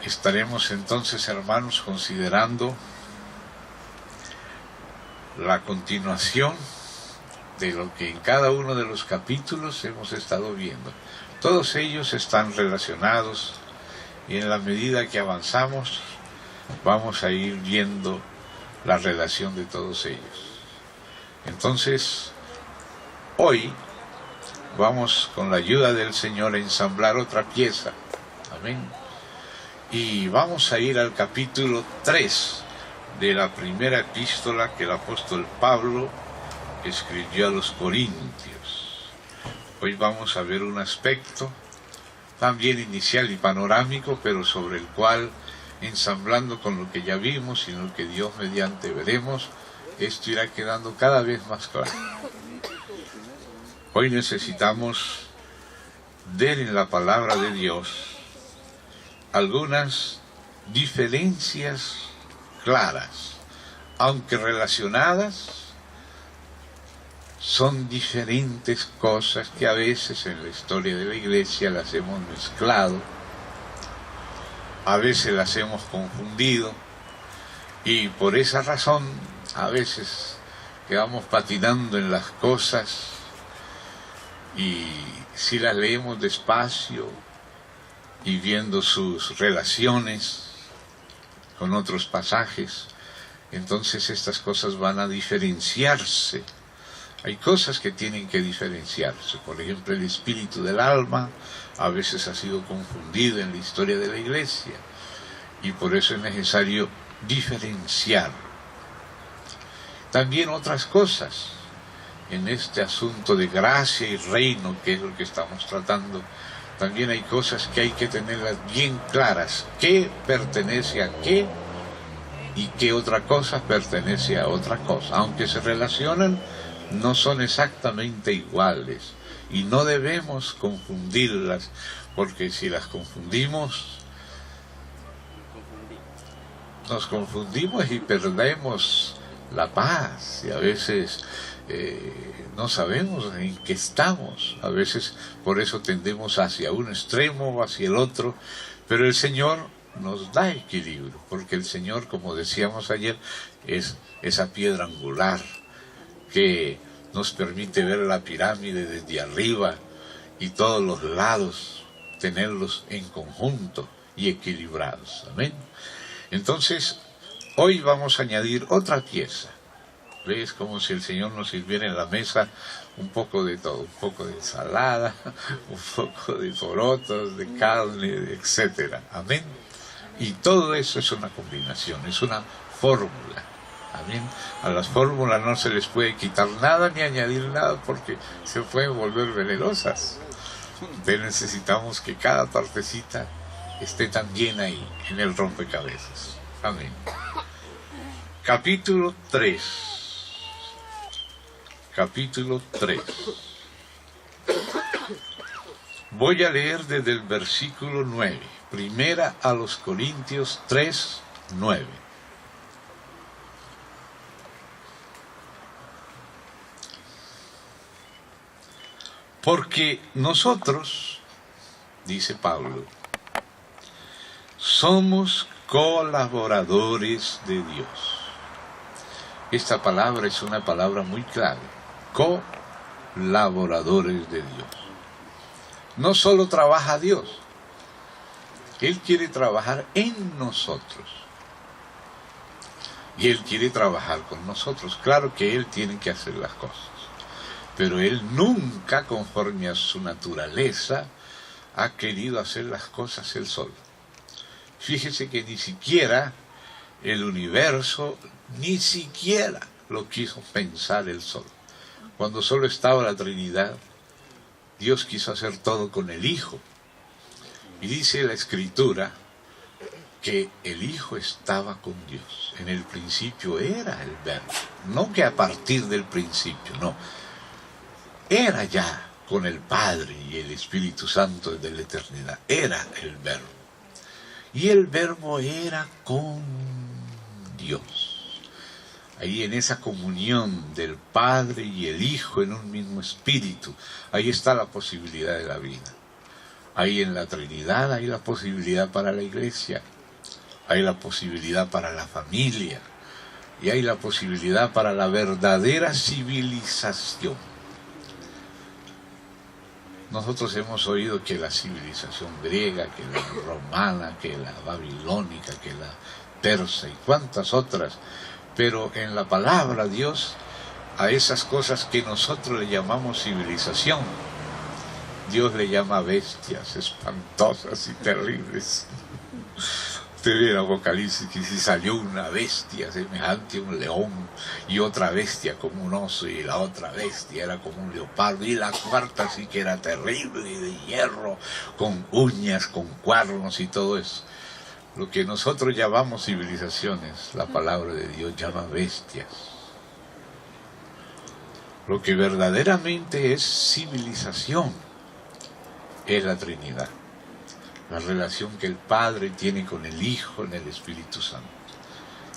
Estaremos entonces, hermanos, considerando la continuación de lo que en cada uno de los capítulos hemos estado viendo. Todos ellos están relacionados y en la medida que avanzamos vamos a ir viendo la relación de todos ellos. Entonces, hoy vamos con la ayuda del Señor a ensamblar otra pieza. Amén. Y vamos a ir al capítulo 3 de la primera epístola que el apóstol Pablo escribió a los Corintios. Hoy vamos a ver un aspecto también inicial y panorámico, pero sobre el cual, ensamblando con lo que ya vimos y lo que Dios mediante veremos, esto irá quedando cada vez más claro. Hoy necesitamos ver en la palabra de Dios algunas diferencias claras, aunque relacionadas, son diferentes cosas que a veces en la historia de la iglesia las hemos mezclado, a veces las hemos confundido, y por esa razón a veces quedamos patinando en las cosas, y si las leemos despacio y viendo sus relaciones con otros pasajes, entonces estas cosas van a diferenciarse. Hay cosas que tienen que diferenciarse. Por ejemplo, el espíritu del alma a veces ha sido confundido en la historia de la iglesia, y por eso es necesario diferenciar. También otras cosas en este asunto de gracia y reino, que es lo que estamos tratando. También hay cosas que hay que tenerlas bien claras, qué pertenece a qué y qué otra cosa pertenece a otra cosa. Aunque se relacionan, no son exactamente iguales, y no debemos confundirlas, porque si las confundimos, nos confundimos y perdemos la paz, y a veces no sabemos en qué estamos. A veces por eso tendemos hacia un extremo o hacia el otro, pero el Señor nos da equilibrio, porque el Señor, como decíamos ayer, es esa piedra angular que nos permite ver la pirámide desde arriba y todos los lados tenerlos en conjunto y equilibrados. Amén. Entonces, hoy vamos a añadir otra pieza. ¿Ves? Como si el Señor nos sirviera en la mesa un poco de todo, un poco de ensalada, un poco de porotos, de carne, etcétera. Amén. Y todo eso es una combinación, es una fórmula. Amén. A las fórmulas no se les puede quitar nada ni añadir nada, porque se pueden volver venenosas. Entonces necesitamos que cada partecita esté también ahí, en el rompecabezas. Amén. Capítulo 3. Capítulo 3. Voy a leer desde el versículo 9. Primera a los Corintios 3, 9. Porque nosotros, dice Pablo, somos colaboradores de Dios. Esta palabra es una palabra muy clave. Colaboradores de Dios. No solo trabaja Dios, Él quiere trabajar en nosotros. Y Él quiere trabajar con nosotros. Claro que Él tiene que hacer las cosas, pero Él nunca, conforme a su naturaleza, ha querido hacer las cosas Él solo. Fíjese que ni siquiera el universo, ni siquiera lo quiso pensar Él solo. Cuando solo estaba la Trinidad, Dios quiso hacer todo con el Hijo. Y dice la Escritura que el Hijo estaba con Dios. En el principio era el Verbo. No que a partir del principio, no. Era ya con el Padre y el Espíritu Santo desde la eternidad. Era el Verbo. Y el Verbo era con Dios. Ahí en esa comunión del Padre y el Hijo en un mismo espíritu, ahí está la posibilidad de la vida. Ahí en la Trinidad hay la posibilidad para la iglesia, hay la posibilidad para la familia y hay la posibilidad para la verdadera civilización. Nosotros hemos oído que la civilización griega, que la romana, que la babilónica, que la persa y cuantas otras, pero en la palabra Dios, a esas cosas que nosotros le llamamos civilización, Dios le llama bestias espantosas y terribles. Usted ve en Apocalipsis que si salió una bestia semejante a un león, y otra bestia como un oso, y la otra bestia era como un leopardo, y la cuarta sí que era terrible, de hierro, con uñas, con cuernos y todo eso. Lo que nosotros llamamos civilizaciones, la palabra de Dios llama bestias. Lo que verdaderamente es civilización es la Trinidad. La relación que el Padre tiene con el Hijo en el Espíritu Santo.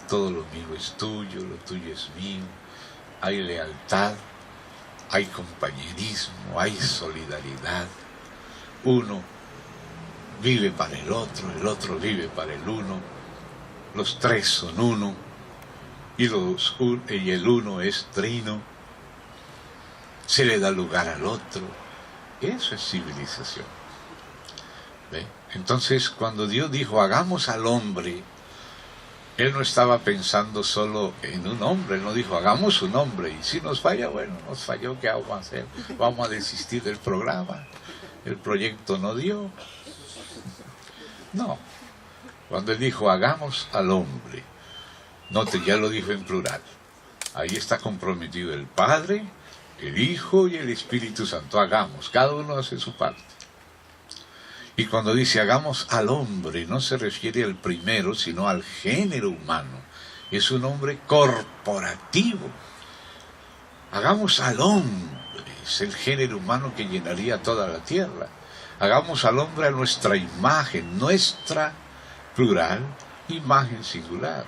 Todo lo mío es tuyo, lo tuyo es mío. Hay lealtad, hay compañerismo, hay solidaridad. Uno vive para el otro vive para el uno. Los tres son uno y el uno es trino. Se le da lugar al otro. Eso es civilización. ¿Ve? Entonces, cuando Dios dijo, hagamos al hombre, Él no estaba pensando solo en un hombre, Él no dijo, hagamos un hombre, y si nos falla, bueno, nos falló, ¿qué vamos a hacer? Vamos a desistir del programa, el proyecto no dio. No, cuando Él dijo, hagamos al hombre, note, ya lo dijo en plural, ahí está comprometido el Padre, el Hijo y el Espíritu Santo, hagamos, cada uno hace su parte. Y cuando dice hagamos al hombre, no se refiere al primero, sino al género humano. Es un hombre corporativo. Hagamos al hombre, es el género humano que llenaría toda la tierra. Hagamos al hombre a nuestra imagen, nuestra plural, imagen singular.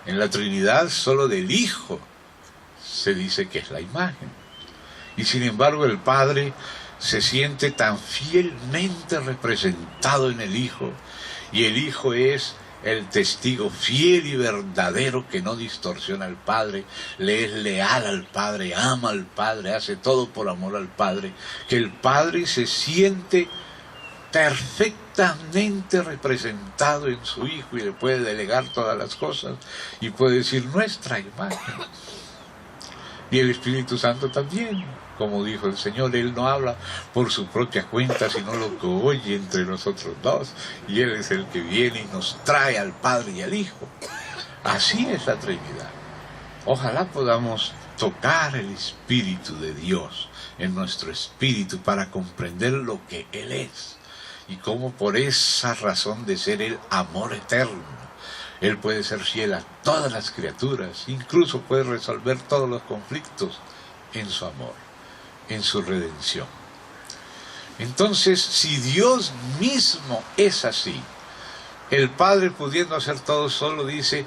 En la Trinidad solo del Hijo se dice que es la imagen. Y sin embargo el Padre se siente tan fielmente representado en el Hijo, y el Hijo es el testigo fiel y verdadero que no distorsiona al Padre, le es leal al Padre, ama al Padre, hace todo por amor al Padre, que el Padre se siente perfectamente representado en su Hijo y le puede delegar todas las cosas y puede decir nuestra imagen. Y el Espíritu Santo también, como dijo el Señor, Él no habla por su propia cuenta, sino lo que oye entre nosotros dos, y Él es el que viene y nos trae al Padre y al Hijo. Así es la Trinidad. Ojalá podamos tocar el Espíritu de Dios en nuestro espíritu para comprender lo que Él es, y cómo por esa razón de ser el amor eterno, Él puede ser fiel a todas las criaturas, incluso puede resolver todos los conflictos en su amor, en su redención. Entonces, si Dios mismo es así, el Padre pudiendo hacer todo solo, dice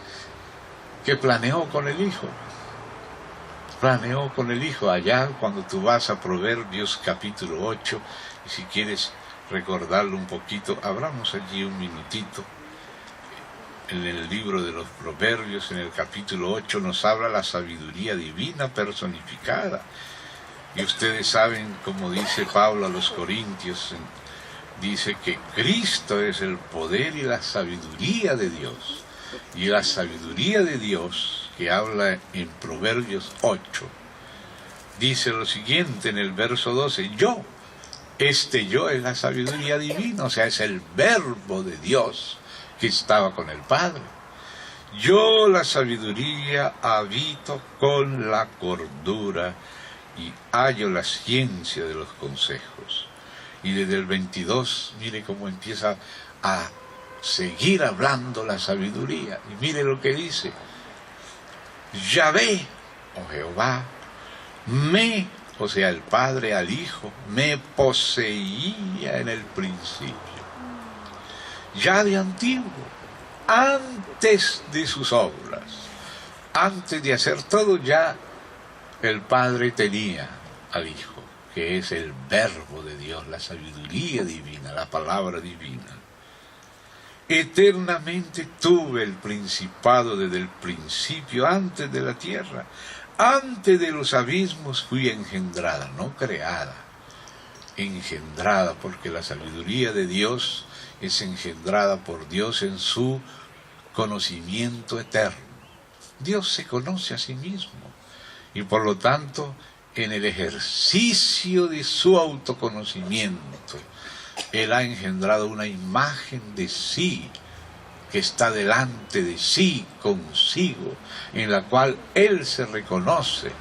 que planeó con el Hijo. Planeó con el Hijo. Allá cuando tú vas a Proverbios capítulo 8, y si quieres recordarlo un poquito, abramos allí un minutito. En el libro de los Proverbios, en el capítulo 8, nos habla la sabiduría divina personificada. Y ustedes saben, como dice Pablo a los Corintios, dice que Cristo es el poder y la sabiduría de Dios. Y la sabiduría de Dios, que habla en Proverbios 8, dice lo siguiente en el verso 12, yo es la sabiduría divina, o sea, es el verbo de Dios que estaba con el Padre. Yo, la sabiduría, habito con la cordura y hallo la ciencia de los consejos. Y desde el 22, mire cómo empieza a seguir hablando la sabiduría. Y mire lo que dice. Yahvé, o Jehová, o sea, el Padre al Hijo, me poseía en el principio. Ya de antiguo, antes de sus obras, antes de hacer todo, ya el Padre tenía al Hijo. que es el verbo de Dios, la sabiduría divina, la palabra divina. Eternamente tuve el principado desde el principio, antes de la tierra. Antes de los abismos fui engendrada, no creada, engendrada, porque la sabiduría de Dios es engendrada por Dios en su conocimiento eterno. Dios se conoce a sí mismo y por lo tanto en el ejercicio de su autoconocimiento Él ha engendrado una imagen de sí que está delante de sí, consigo, en la cual Él se reconoce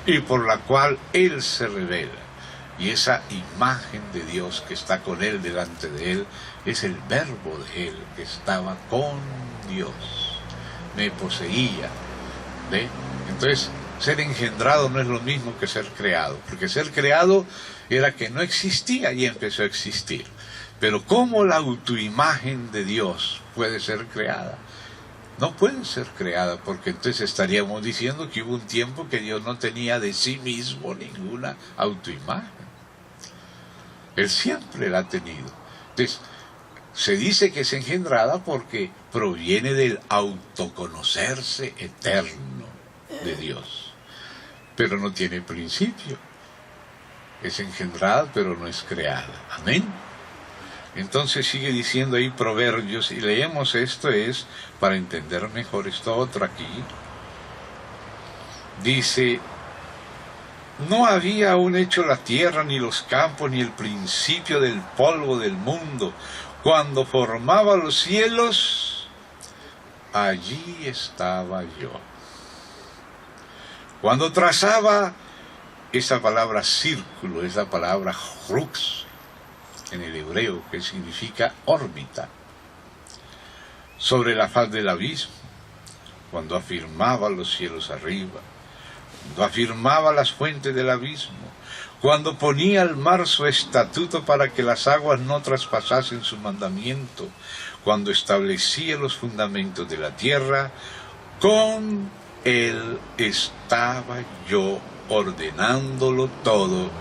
y por la cual Él se revela. Y esa imagen de Dios que está con Él, delante de Él, es el verbo de Él que estaba con Dios. Me poseía. ¿Ve? Entonces, ser engendrado no es lo mismo que ser creado, porque ser creado era que no existía y empezó a existir. Pero ¿cómo la autoimagen de Dios puede ser creada? No puede ser creada, porque entonces estaríamos diciendo que hubo un tiempo que Dios no tenía de sí mismo ninguna autoimagen. Él siempre la ha tenido. Entonces, se dice que es engendrada porque proviene del autoconocerse eterno de Dios. Pero no tiene principio. Es engendrada, pero no es creada. Amén. Entonces sigue diciendo ahí Proverbios, y leemos esto es para entender mejor esto otro aquí. Dice: no había aún hecho la tierra, ni los campos, ni el principio del polvo del mundo. Cuando formaba los cielos, allí estaba yo. Cuando trazaba, esa palabra círculo es la palabra crux en el hebreo, que significa órbita, sobre la faz del abismo, cuando afirmaba los cielos arriba, cuando afirmaba las fuentes del abismo, cuando ponía al mar su estatuto para que las aguas no traspasasen su mandamiento, cuando establecía los fundamentos de la tierra, con Él estaba yo ordenándolo todo,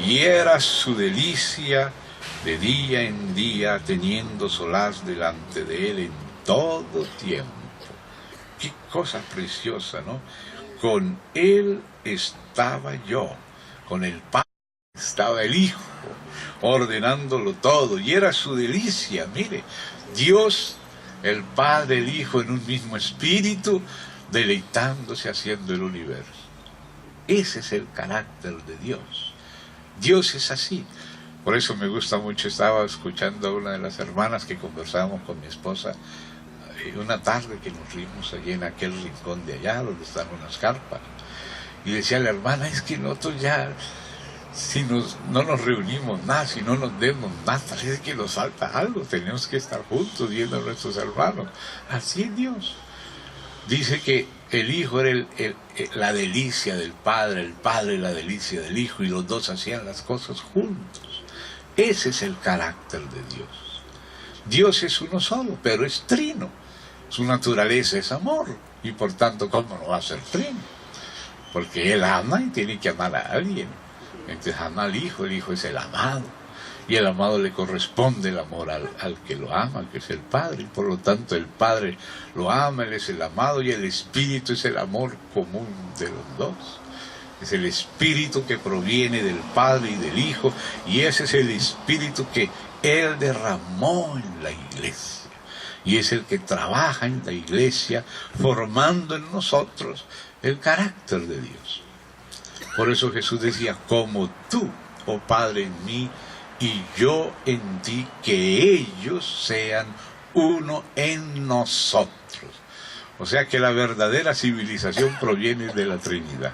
y era su delicia de día en día, teniendo solaz delante de Él en todo tiempo. Qué cosa preciosa, ¿no? Con Él estaba yo, con el Padre estaba el Hijo, ordenándolo todo, y era su delicia. Mire, Dios, el Padre, el Hijo, en un mismo espíritu, deleitándose haciendo el universo. Ese es el carácter de Dios. Dios es así. Por eso me gusta mucho, estaba escuchando a una de las hermanas que conversábamos con mi esposa una tarde que nos reímos allí en aquel rincón de allá donde están unas carpas, y decía la hermana: es que nosotros ya, si no nos reunimos más, si no nos vemos más, parece que nos falta algo, tenemos que estar juntos viendo a nuestros hermanos. Así es Dios. Dice que el Hijo era la delicia del Padre, el Padre la delicia del Hijo, y los dos hacían las cosas juntos. Ese es el carácter de Dios. Dios es uno solo, pero es trino. Su naturaleza es amor, y por tanto, ¿cómo no va a ser trino? Porque Él ama y tiene que amar a alguien. Entonces ama al Hijo, el Hijo es el amado, y el amado le corresponde el amor al que lo ama, que es el Padre, y por lo tanto el Padre lo ama, Él es el amado, y el Espíritu es el amor común de los dos. Es el Espíritu que proviene del Padre y del Hijo, y ese es el Espíritu que Él derramó en la iglesia, y es el que trabaja en la iglesia, formando en nosotros el carácter de Dios. Por eso Jesús decía: como tú, oh Padre, en mí, y yo en ti, que ellos sean uno en nosotros. O sea que la verdadera civilización proviene de la Trinidad.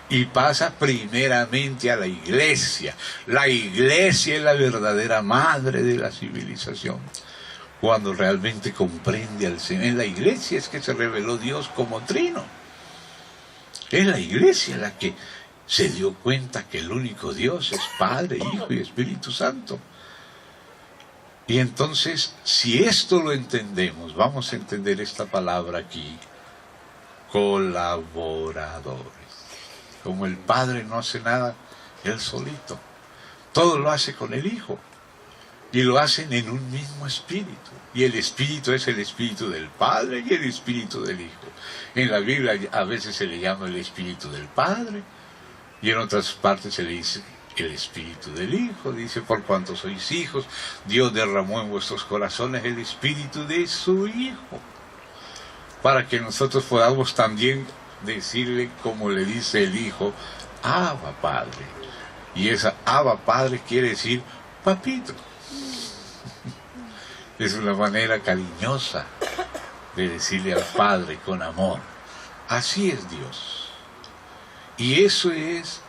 Y pasa primeramente a la iglesia. La iglesia es la verdadera madre de la civilización, cuando realmente comprende al Señor. En la iglesia es que se reveló Dios como trino. Es la iglesia la que se dio cuenta que el único Dios es Padre, Hijo y Espíritu Santo. Y entonces, si esto lo entendemos, vamos a entender esta palabra aquí: colaboradores. Como el Padre no hace nada Él solito. Todo lo hace con el Hijo. Y lo hacen en un mismo espíritu. Y el espíritu es el espíritu del Padre y el espíritu del Hijo. En la Biblia a veces se le llama el espíritu del Padre. Y en otras partes se le dice el espíritu del Hijo. Dice, por cuanto sois hijos, Dios derramó en vuestros corazones el espíritu de su Hijo. Para que nosotros podamos también decirle, como le dice el Hijo, Abba Padre. Y esa Abba Padre quiere decir papito. Es una manera cariñosa de decirle al Padre con amor. Así es Dios. Y eso es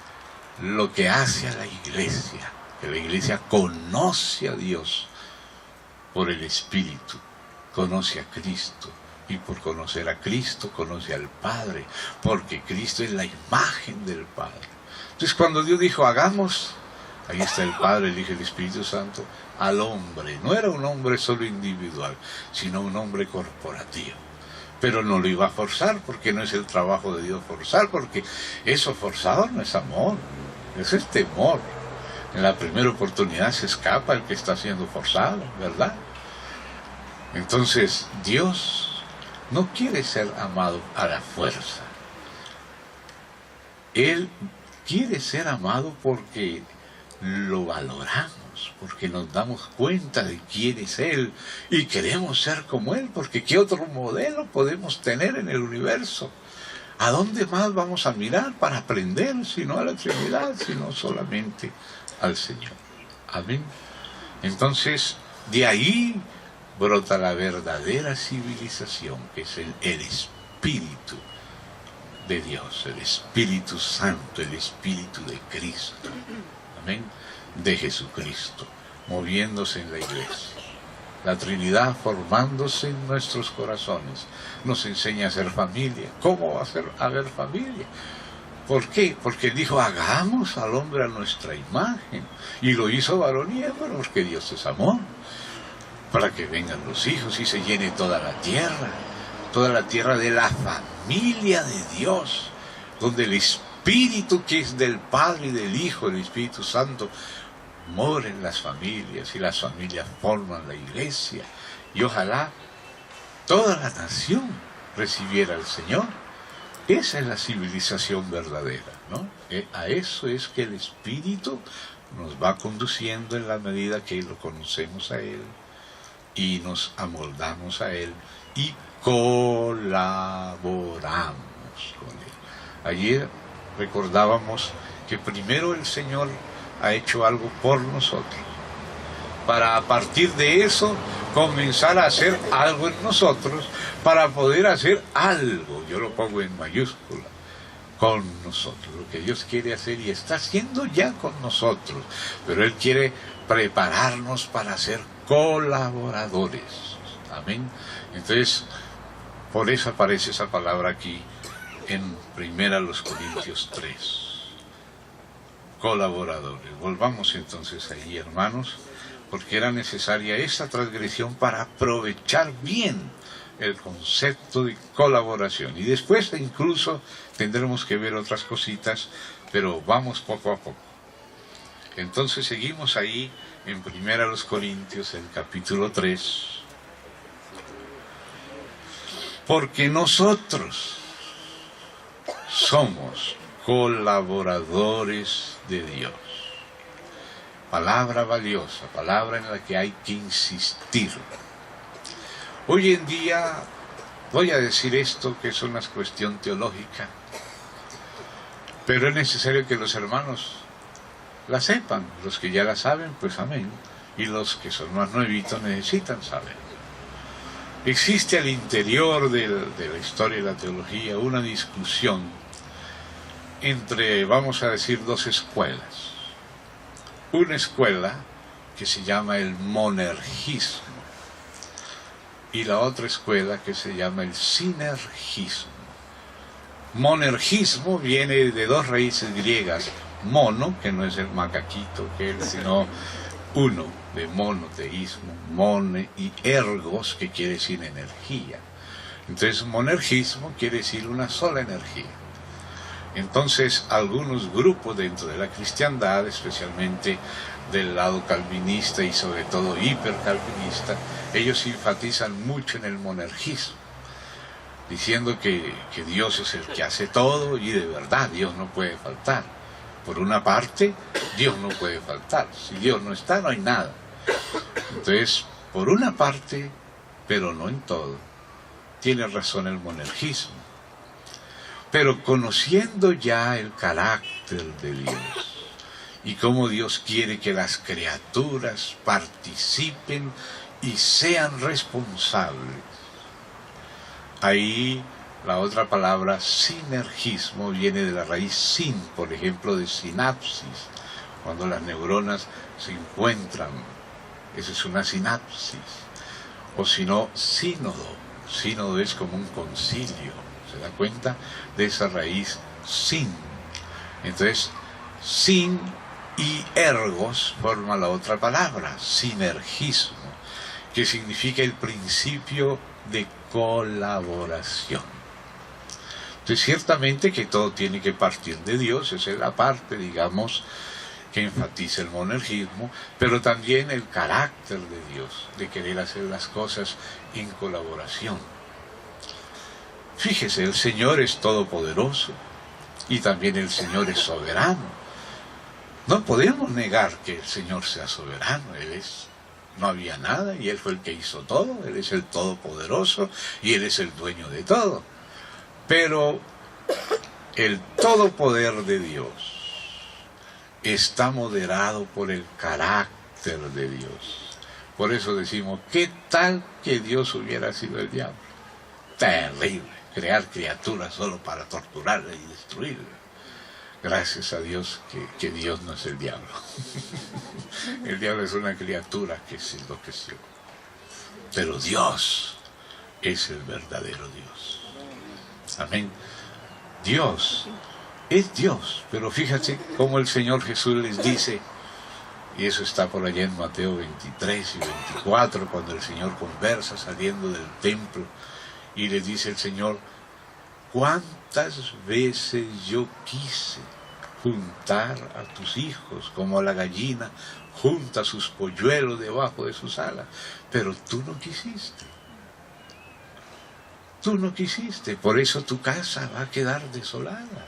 lo que hace a la iglesia. Que la iglesia conoce a Dios por el Espíritu. Conoce a Cristo. Y por conocer a Cristo, conoce al Padre. Porque Cristo es la imagen del Padre. Entonces cuando Dios dijo, hagamos, ahí está el Padre, el Hijo y el Espíritu Santo, al hombre. No era un hombre solo individual, sino un hombre corporativo. Pero no lo iba a forzar, porque no es el trabajo de Dios forzar, porque eso forzado no es amor, eso es temor. En la primera oportunidad se escapa el que está siendo forzado, ¿verdad? Entonces, Dios no quiere ser amado a la fuerza. Él quiere ser amado porque lo valoramos, porque nos damos cuenta de quién es Él y queremos ser como Él, porque ¿qué otro modelo podemos tener en el universo? ¿A dónde más vamos a mirar para aprender, sino a la Trinidad, sino solamente al Señor? Amén. Entonces, de ahí brota la verdadera civilización, que es el Espíritu de Dios, el Espíritu Santo, el Espíritu de Cristo. Amén. De Jesucristo, moviéndose en la iglesia. La Trinidad formándose en nuestros corazones. Nos enseña a ser familia. ¿Cómo va a haber familia? ¿Por qué? Porque dijo, hagamos al hombre a nuestra imagen. Y lo hizo varón y hembra, porque Dios es amor. Para que vengan los hijos y se llene toda la tierra de la familia de Dios, donde el Espíritu que es del Padre y del Hijo, el Espíritu Santo, mora en las familias y las familias forman la iglesia. Y ojalá toda la nación recibiera al Señor. Esa es la civilización verdadera, ¿no? A eso es que el Espíritu nos va conduciendo en la medida que lo conocemos a Él y nos amoldamos a Él y colaboramos con Él. Ayer recordábamos que primero el Señor ha hecho algo por nosotros, para a partir de eso comenzar a hacer algo en nosotros, para poder hacer algo, yo lo pongo en mayúscula, con nosotros, lo que Dios quiere hacer y está haciendo ya con nosotros, pero Él quiere prepararnos para ser colaboradores. Amén. Entonces, por eso aparece esa palabra aquí en 1 Corintios 3. Colaboradores. Volvamos entonces ahí, hermanos, porque era necesaria esa transgresión para aprovechar bien el concepto de colaboración. Y después incluso tendremos que ver otras cositas, pero vamos poco a poco. Entonces seguimos ahí en 1 Corintios, el capítulo 3. Porque nosotros somos colaboradores de Dios. Palabra valiosa, palabra en la que hay que insistir. Hoy en día, voy a decir esto que es una cuestión teológica, pero es necesario que los hermanos la sepan. Los que ya la saben, pues amén. Y los que son más nuevitos necesitan saber. Existe al interior de la historia y la teología una discusión entre, vamos a decir, dos escuelas. Una escuela que se llama el monergismo y la otra escuela que se llama el sinergismo. Monergismo viene de dos raíces griegas, mono, que no es el macaquito, sino uno, de monoteísmo, mone, y ergos, que quiere decir energía. Entonces monergismo quiere decir una sola energía. Entonces, algunos grupos dentro de la cristiandad, especialmente del lado calvinista y sobre todo hipercalvinista, ellos enfatizan mucho en el monergismo, diciendo que Dios es el que hace todo y de verdad Dios no puede faltar. Por una parte, Dios no puede faltar. Si Dios no está, no hay nada. Entonces, por una parte, pero no en todo, tiene razón el monergismo. Pero conociendo ya el carácter de Dios y cómo Dios quiere que las criaturas participen y sean responsables, ahí la otra palabra sinergismo viene de la raíz sin, por ejemplo, de sinapsis, cuando las neuronas se encuentran, eso es una sinapsis. O si no, sínodo. Sínodo es como un concilio, ¿se da cuenta? De esa raíz sin. Entonces, sin y ergos forma la otra palabra, sinergismo, que significa el principio de colaboración. Entonces, ciertamente que todo tiene que partir de Dios, esa es la parte, digamos, que enfatiza el monergismo, pero también el carácter de Dios, de querer hacer las cosas en colaboración. Fíjese, el Señor es todopoderoso y también el Señor es soberano. No podemos negar que el Señor sea soberano, no había nada y Él fue el que hizo todo, Él es el todopoderoso y Él es el dueño de todo. Pero el todopoder de Dios está moderado por el carácter de Dios. Por eso decimos, ¿qué tal que Dios hubiera sido el diablo? Terrible, crear criaturas solo para torturarla y destruirla. Gracias a Dios que Dios no es el diablo. El diablo es una criatura que se enloqueció. Pero Dios es el verdadero Dios. Amén. Dios es Dios, pero fíjate cómo el Señor Jesús les dice, y eso está por allá en Mateo 23 y 24, cuando el Señor conversa saliendo del templo, y les dice el Señor, ¿cuántas veces yo quise juntar a tus hijos como la gallina junta sus polluelos debajo de sus alas? Pero tú no quisiste. Tú no quisiste, por eso tu casa va a quedar desolada.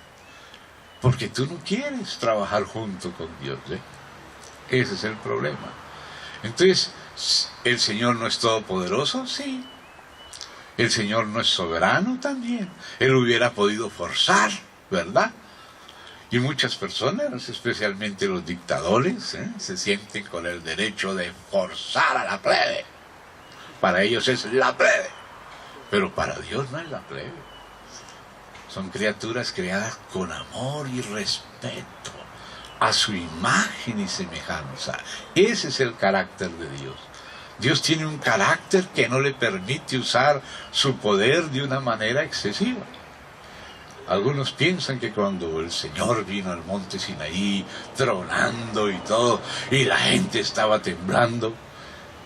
Porque tú no quieres trabajar junto con Dios, ¿eh? Ese es el problema. Entonces, ¿el Señor no es todopoderoso? Sí. ¿El Señor no es soberano? También. Él hubiera podido forzar, ¿verdad? Y muchas personas, especialmente los dictadores, se sienten con el derecho de forzar a la plebe. Para ellos es la plebe. Pero para Dios no es la plebe. Son criaturas creadas con amor y respeto a su imagen y semejanza. Ese es el carácter de Dios. Dios tiene un carácter que no le permite usar su poder de una manera excesiva. Algunos piensan que cuando el Señor vino al monte Sinaí, tronando y todo, y la gente estaba temblando,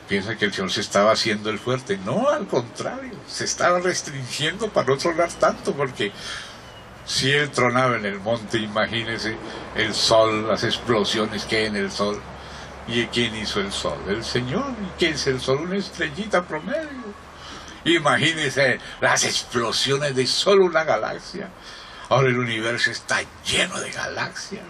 piensan que el Señor se estaba haciendo el fuerte. No, al contrario, se estaba restringiendo para no tronar tanto, porque si Él tronaba en el monte, imagínese el sol, las explosiones que hay en el sol. ¿Y quién hizo el sol? El Señor. ¿Y qué es el sol? Una estrellita promedio. Imagínese las explosiones de solo una galaxia. Ahora el universo está lleno de galaxias.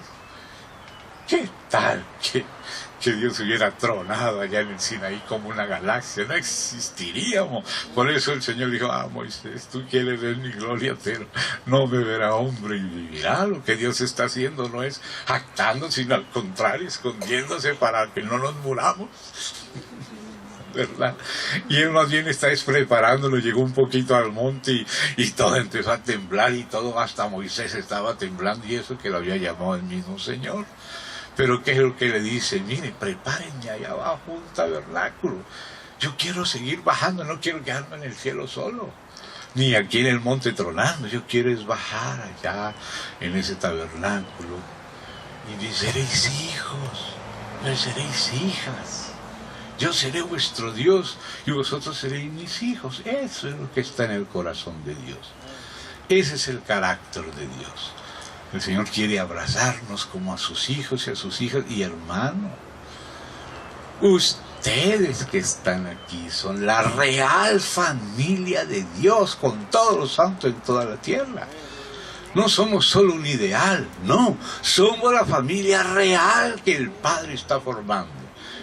¿Qué tal que Dios hubiera tronado allá en el Sinaí como una galaxia? No existiríamos. Por eso el Señor dijo, Moisés, tú quieres ver mi gloria, pero no me verá hombre y vivirá. Lo que Dios está haciendo no es jactando, sino al contrario, escondiéndose para que no nos muramos. ¿Verdad? Y Él más bien está preparándolo. Llegó un poquito al monte y todo empezó a temblar y todo, hasta Moisés estaba temblando, y eso que lo había llamado el mismo Señor. Pero ¿qué es lo que le dice? Mire, prepárenme allá abajo un tabernáculo. Yo quiero seguir bajando, no quiero quedarme en el cielo solo, ni aquí en el monte tronando. Yo quiero es bajar allá en ese tabernáculo. Y me seréis hijos, me seréis hijas. Yo seré vuestro Dios y vosotros seréis mis hijos. Eso es lo que está en el corazón de Dios. Ese es el carácter de Dios. El Señor quiere abrazarnos como a sus hijos y a sus hijas. Y hermano, ustedes que están aquí son la real familia de Dios, con todos los santos en toda la tierra. No somos solo un ideal, no, somos la familia real que el Padre está formando.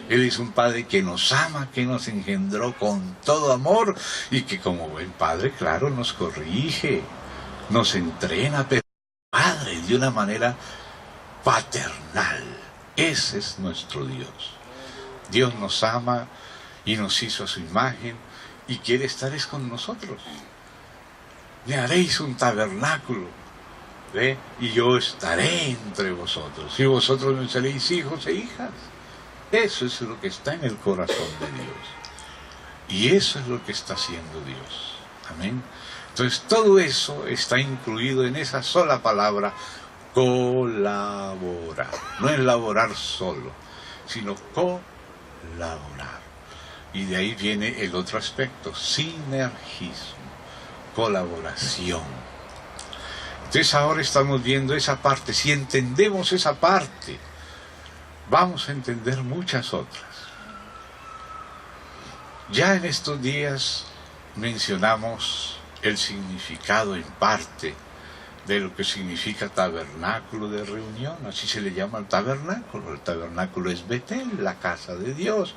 Él es un Padre que nos ama, que nos engendró con todo amor y que como buen Padre, claro, nos corrige, nos entrena, pero Padre de una manera paternal. Ese es nuestro Dios. Dios nos ama y nos hizo a su imagen y quiere estar con nosotros. Me haréis un tabernáculo, ¿ve? Y yo estaré entre vosotros, y vosotros me seréis hijos e hijas. Eso es lo que está en el corazón de Dios. Y eso es lo que está haciendo Dios. Amén. Entonces todo eso está incluido en esa sola palabra, colaborar. No es laborar solo, sino colaborar. Y de ahí viene el otro aspecto, sinergismo, colaboración. Entonces ahora estamos viendo esa parte. Si entendemos esa parte, vamos a entender muchas otras. Ya en estos días mencionamos el significado en parte de lo que significa tabernáculo de reunión. Así se le llama al tabernáculo. El tabernáculo es Betel, la casa de Dios.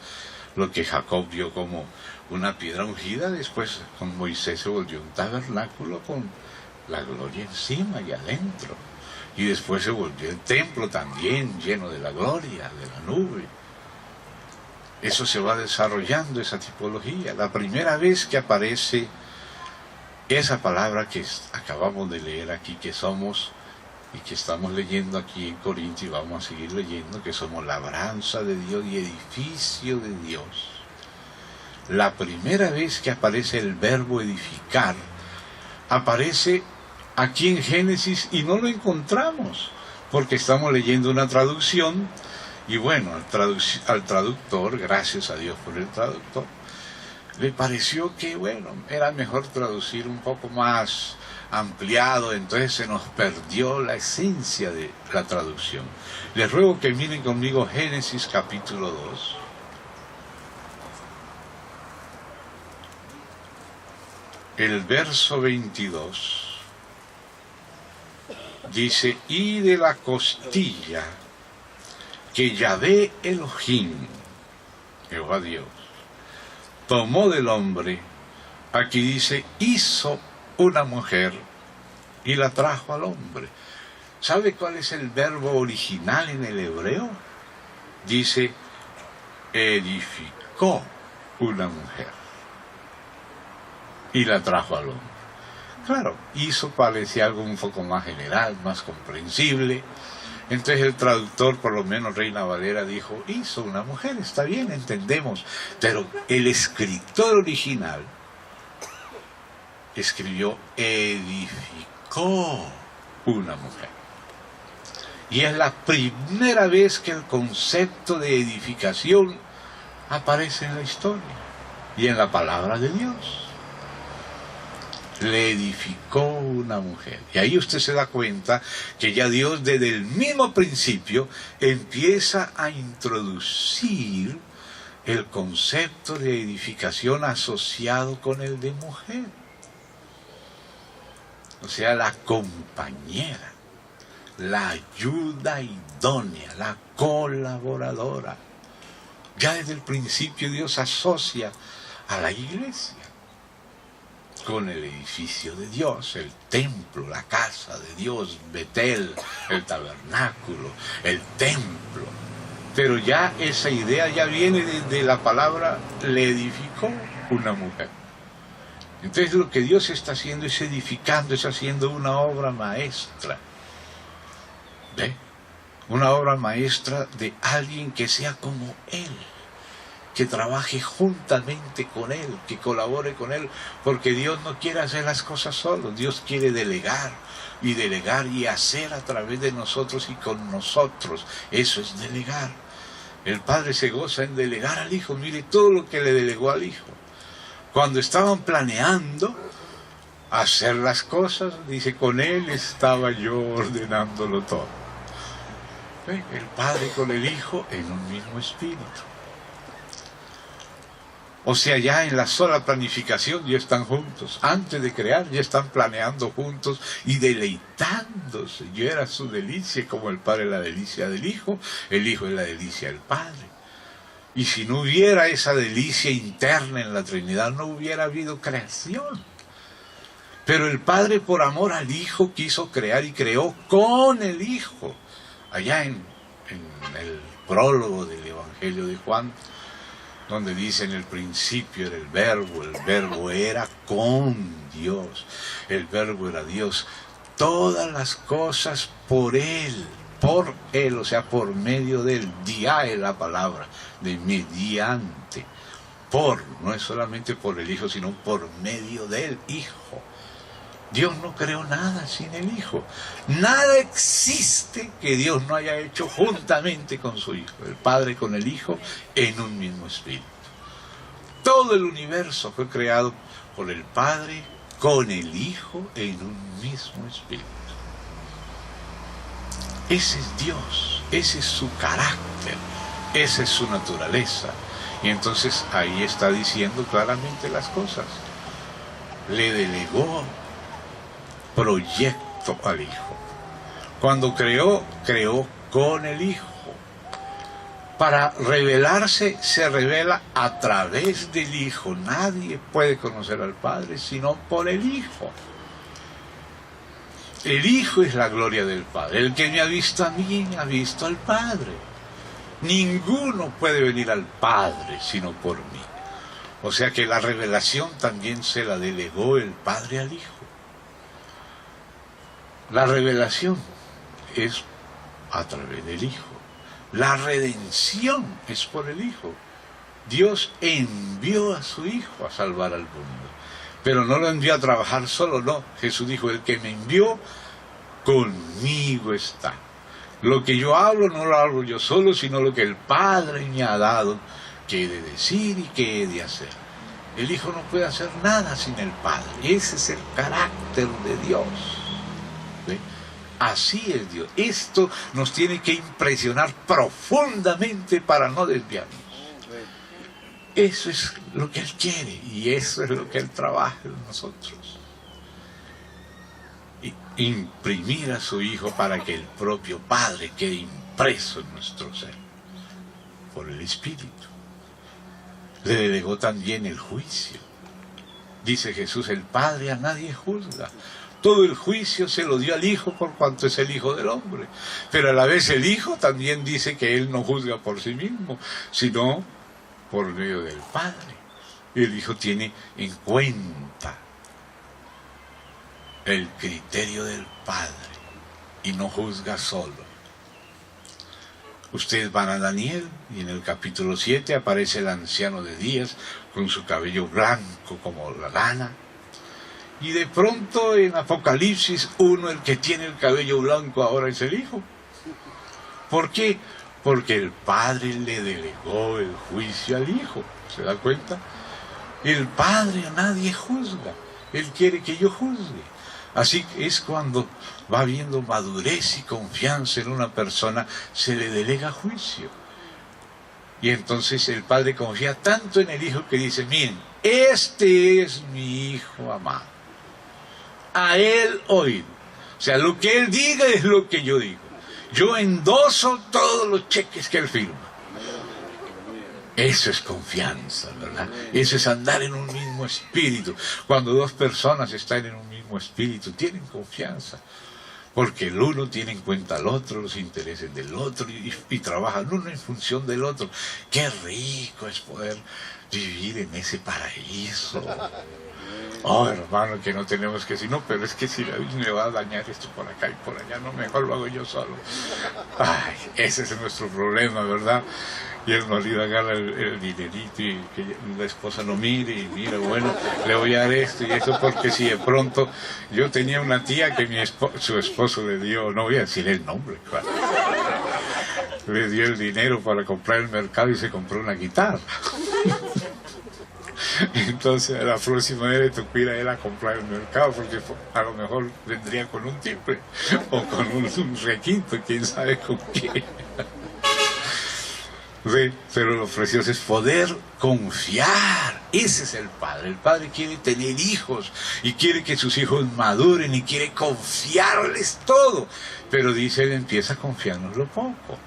Lo que Jacob vio como una piedra ungida, después con Moisés se volvió un tabernáculo con la gloria encima y adentro. Y después se volvió el templo también lleno de la gloria, de la nube. Eso se va desarrollando, esa tipología. La primera vez que aparece esa palabra que acabamos de leer aquí, que somos y que estamos leyendo aquí en Corintios, y vamos a seguir leyendo, que somos labranza de Dios y edificio de Dios. La primera vez que aparece el verbo edificar, aparece aquí en Génesis y no lo encontramos, porque estamos leyendo una traducción, y bueno, al traductor, gracias a Dios por el traductor, le pareció que, bueno, era mejor traducir un poco más ampliado, entonces se nos perdió la esencia de la traducción. Les ruego que miren conmigo Génesis capítulo 2. El verso 22 dice, y de la costilla que Yahvé Elohim, Jehová Dios, tomó del hombre, aquí dice, hizo una mujer y la trajo al hombre. ¿Sabe cuál es el verbo original en el hebreo? Dice, edificó una mujer y la trajo al hombre. Claro, hizo parecía algo un poco más general, más comprensible. Entonces el traductor, por lo menos Reina Valera, dijo, hizo una mujer, está bien, entendemos. Pero el escritor original escribió, edificó una mujer. Y es la primera vez que el concepto de edificación aparece en la historia y en la palabra de Dios. Le edificó una mujer. Y ahí usted se da cuenta que ya Dios desde el mismo principio empieza a introducir el concepto de edificación asociado con el de mujer. O sea, la compañera, la ayuda idónea, la colaboradora. Ya desde el principio Dios asocia a la iglesia con el edificio de Dios, el templo, la casa de Dios, Betel, el tabernáculo, el templo. Pero ya esa idea ya viene de la palabra, le edificó una mujer. Entonces lo que Dios está haciendo es edificando, es haciendo una obra maestra. ¿Ve? Una obra maestra de alguien que sea como Él, que trabaje juntamente con Él, que colabore con Él, porque Dios no quiere hacer las cosas solo, Dios quiere delegar y hacer a través de nosotros y con nosotros. Eso es delegar. El Padre se goza en delegar al Hijo. Mire todo lo que le delegó al Hijo. Cuando estaban planeando hacer las cosas, dice, con Él estaba yo ordenándolo todo. El Padre con el Hijo en un mismo espíritu. O sea, ya en la sola planificación ya están juntos. Antes de crear ya están planeando juntos y deleitándose. Y era su delicia, como el Padre es la delicia del Hijo, el Hijo es la delicia del Padre. Y si no hubiera esa delicia interna en la Trinidad, no hubiera habido creación. Pero el Padre, por amor al Hijo, quiso crear y creó con el Hijo. Allá en el prólogo del Evangelio de Juan, donde dice: en el principio era el verbo era con Dios, el verbo era Dios, todas las cosas por Él, o sea, por medio de Él. Dia es la palabra, de mediante, no es solamente por el Hijo, sino por medio del Hijo. Dios no creó nada sin el Hijo. Nada existe que Dios no haya hecho juntamente con su Hijo. El Padre con el Hijo en un mismo espíritu. Todo el universo fue creado por el Padre con el Hijo en un mismo espíritu. Ese es Dios, ese es su carácter, esa es su naturaleza. Y entonces ahí está diciendo claramente las cosas. Le delegó proyecto al Hijo. Cuando creó con el Hijo. Para revelarse, se revela a través del Hijo. Nadie puede conocer al Padre sino por el Hijo. El Hijo es la gloria del Padre. El que me ha visto a mí, me ha visto al Padre. Ninguno puede venir al Padre sino por mí. O sea que la revelación también se la delegó el Padre al Hijo. La revelación es a través del Hijo. La redención es por el Hijo. Dios envió a su Hijo a salvar al mundo. Pero no lo envió a trabajar solo, no. Jesús dijo: el que me envió, conmigo está. Lo que yo hablo no lo hablo yo solo, sino lo que el Padre me ha dado que he de decir y que he de hacer. El Hijo no puede hacer nada sin el Padre. Ese es el carácter de Dios. ¿Ve? Así es Dios. Esto nos tiene que impresionar profundamente para no desviarnos. Eso es lo que Él quiere y eso es lo que Él trabaja en nosotros. Y imprimir a su Hijo para que el propio Padre quede impreso en nuestro ser por el Espíritu. Le delegó también el juicio. Dice Jesús: el Padre a nadie juzga. Todo el juicio se lo dio al Hijo por cuanto es el Hijo del hombre. Pero a la vez el Hijo también dice que Él no juzga por sí mismo, sino por medio del Padre. Y el Hijo tiene en cuenta el criterio del Padre y no juzga solo. Ustedes van a Daniel y en el capítulo 7 aparece el anciano de días con su cabello blanco como la lana. Y de pronto en Apocalipsis 1 el que tiene el cabello blanco ahora es el Hijo. ¿Por qué? Porque el Padre le delegó el juicio al Hijo. ¿Se da cuenta? El Padre a nadie juzga. Él quiere que yo juzgue. Así es cuando va habiendo madurez y confianza en una persona, se le delega juicio. Y entonces el Padre confía tanto en el Hijo que dice: miren, este es mi Hijo amado. A Él oído. O sea, lo que Él diga es lo que yo digo. Yo endoso todos los cheques que Él firma. Eso es confianza, ¿verdad? Eso es andar en un mismo espíritu. Cuando dos personas están en un mismo espíritu, tienen confianza. Porque el uno tiene en cuenta al otro, los intereses del otro, y trabajan uno en función del otro. Qué rico es poder vivir en ese paraíso. Oh, hermano, que no tenemos que decir, no, pero es que si David me va a dañar esto por acá y por allá, no, mejor lo hago yo solo. Ay, ese es nuestro problema, ¿verdad? Y el marido agarra el dinerito y que la esposa lo mire y mira, bueno, le voy a dar esto y eso, porque si de pronto yo tenía una tía que su esposo le dio, no voy a decir el nombre, claro, le dio el dinero para comprar el mercado y se compró una guitarra. Entonces a la próxima vez le tocó ir a él a comprar el mercado, porque a lo mejor vendría con un timbre o con un requinto, quién sabe con qué. Sí, pero lo precioso es poder confiar. Ese es el Padre. El Padre quiere tener hijos y quiere que sus hijos maduren y quiere confiarles todo. Pero dice, Él empieza a confiarnos lo poco.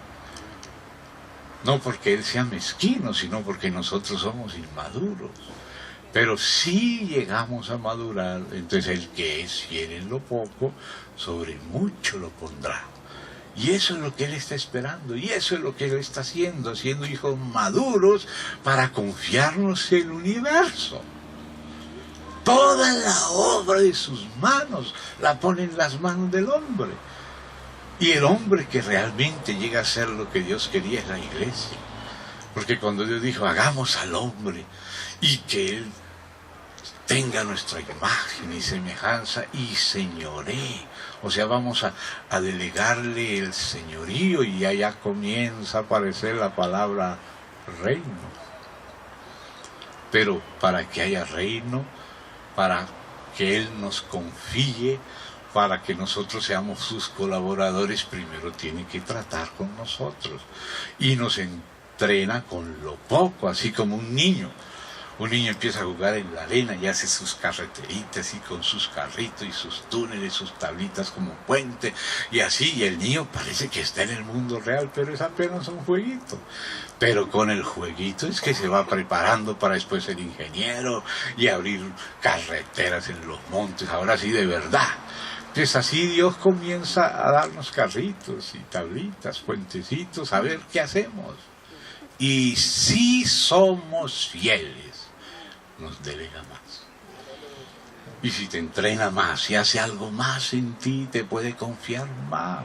No porque Él sea mezquino, sino porque nosotros somos inmaduros. Pero si llegamos a madurar, entonces el que es fiel en lo poco, sobre mucho lo pondrá. Y eso es lo que Él está esperando, y eso es lo que Él está haciendo hijos maduros para confiarnos el universo. Toda la obra de sus manos la pone en las manos del hombre. Y el hombre que realmente llega a ser lo que Dios quería es la iglesia. Porque cuando Dios dijo, hagamos al hombre y que Él tenga nuestra imagen y semejanza y señoree. O sea, vamos a delegarle el señorío y allá comienza a aparecer la palabra reino. Pero para que haya reino, para que Él nos confíe, para que nosotros seamos sus colaboradores, primero tiene que tratar con nosotros. Y nos entrena con lo poco, así como un niño. Un niño empieza a jugar en la arena y hace sus carreteritas y con sus carritos y sus túneles, sus tablitas como puente y así, y el niño parece que está en el mundo real, pero es apenas un jueguito. Pero con el jueguito es que se va preparando para después ser ingeniero y abrir carreteras en los montes, ahora sí de verdad. Pues así Dios comienza a darnos carritos y tablitas, puentecitos, a ver qué hacemos. Y si somos fieles, nos delega más. Y si te entrena más, si hace algo más en ti, te puede confiar más.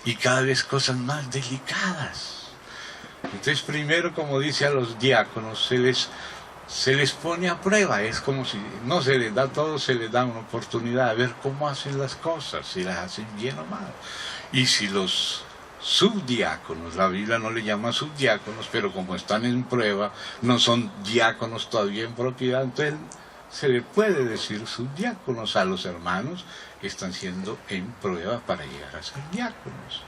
Y cada vez cosas más delicadas. Entonces primero, como dice a los diáconos, se les pone a prueba. Es como si no se les da todo, se les da una oportunidad de ver cómo hacen las cosas, si las hacen bien o mal. Y si los subdiáconos, la Biblia no le llama subdiáconos, pero como están en prueba, no son diáconos todavía en propiedad, entonces se le puede decir subdiáconos a los hermanos que están siendo en prueba para llegar a ser diáconos.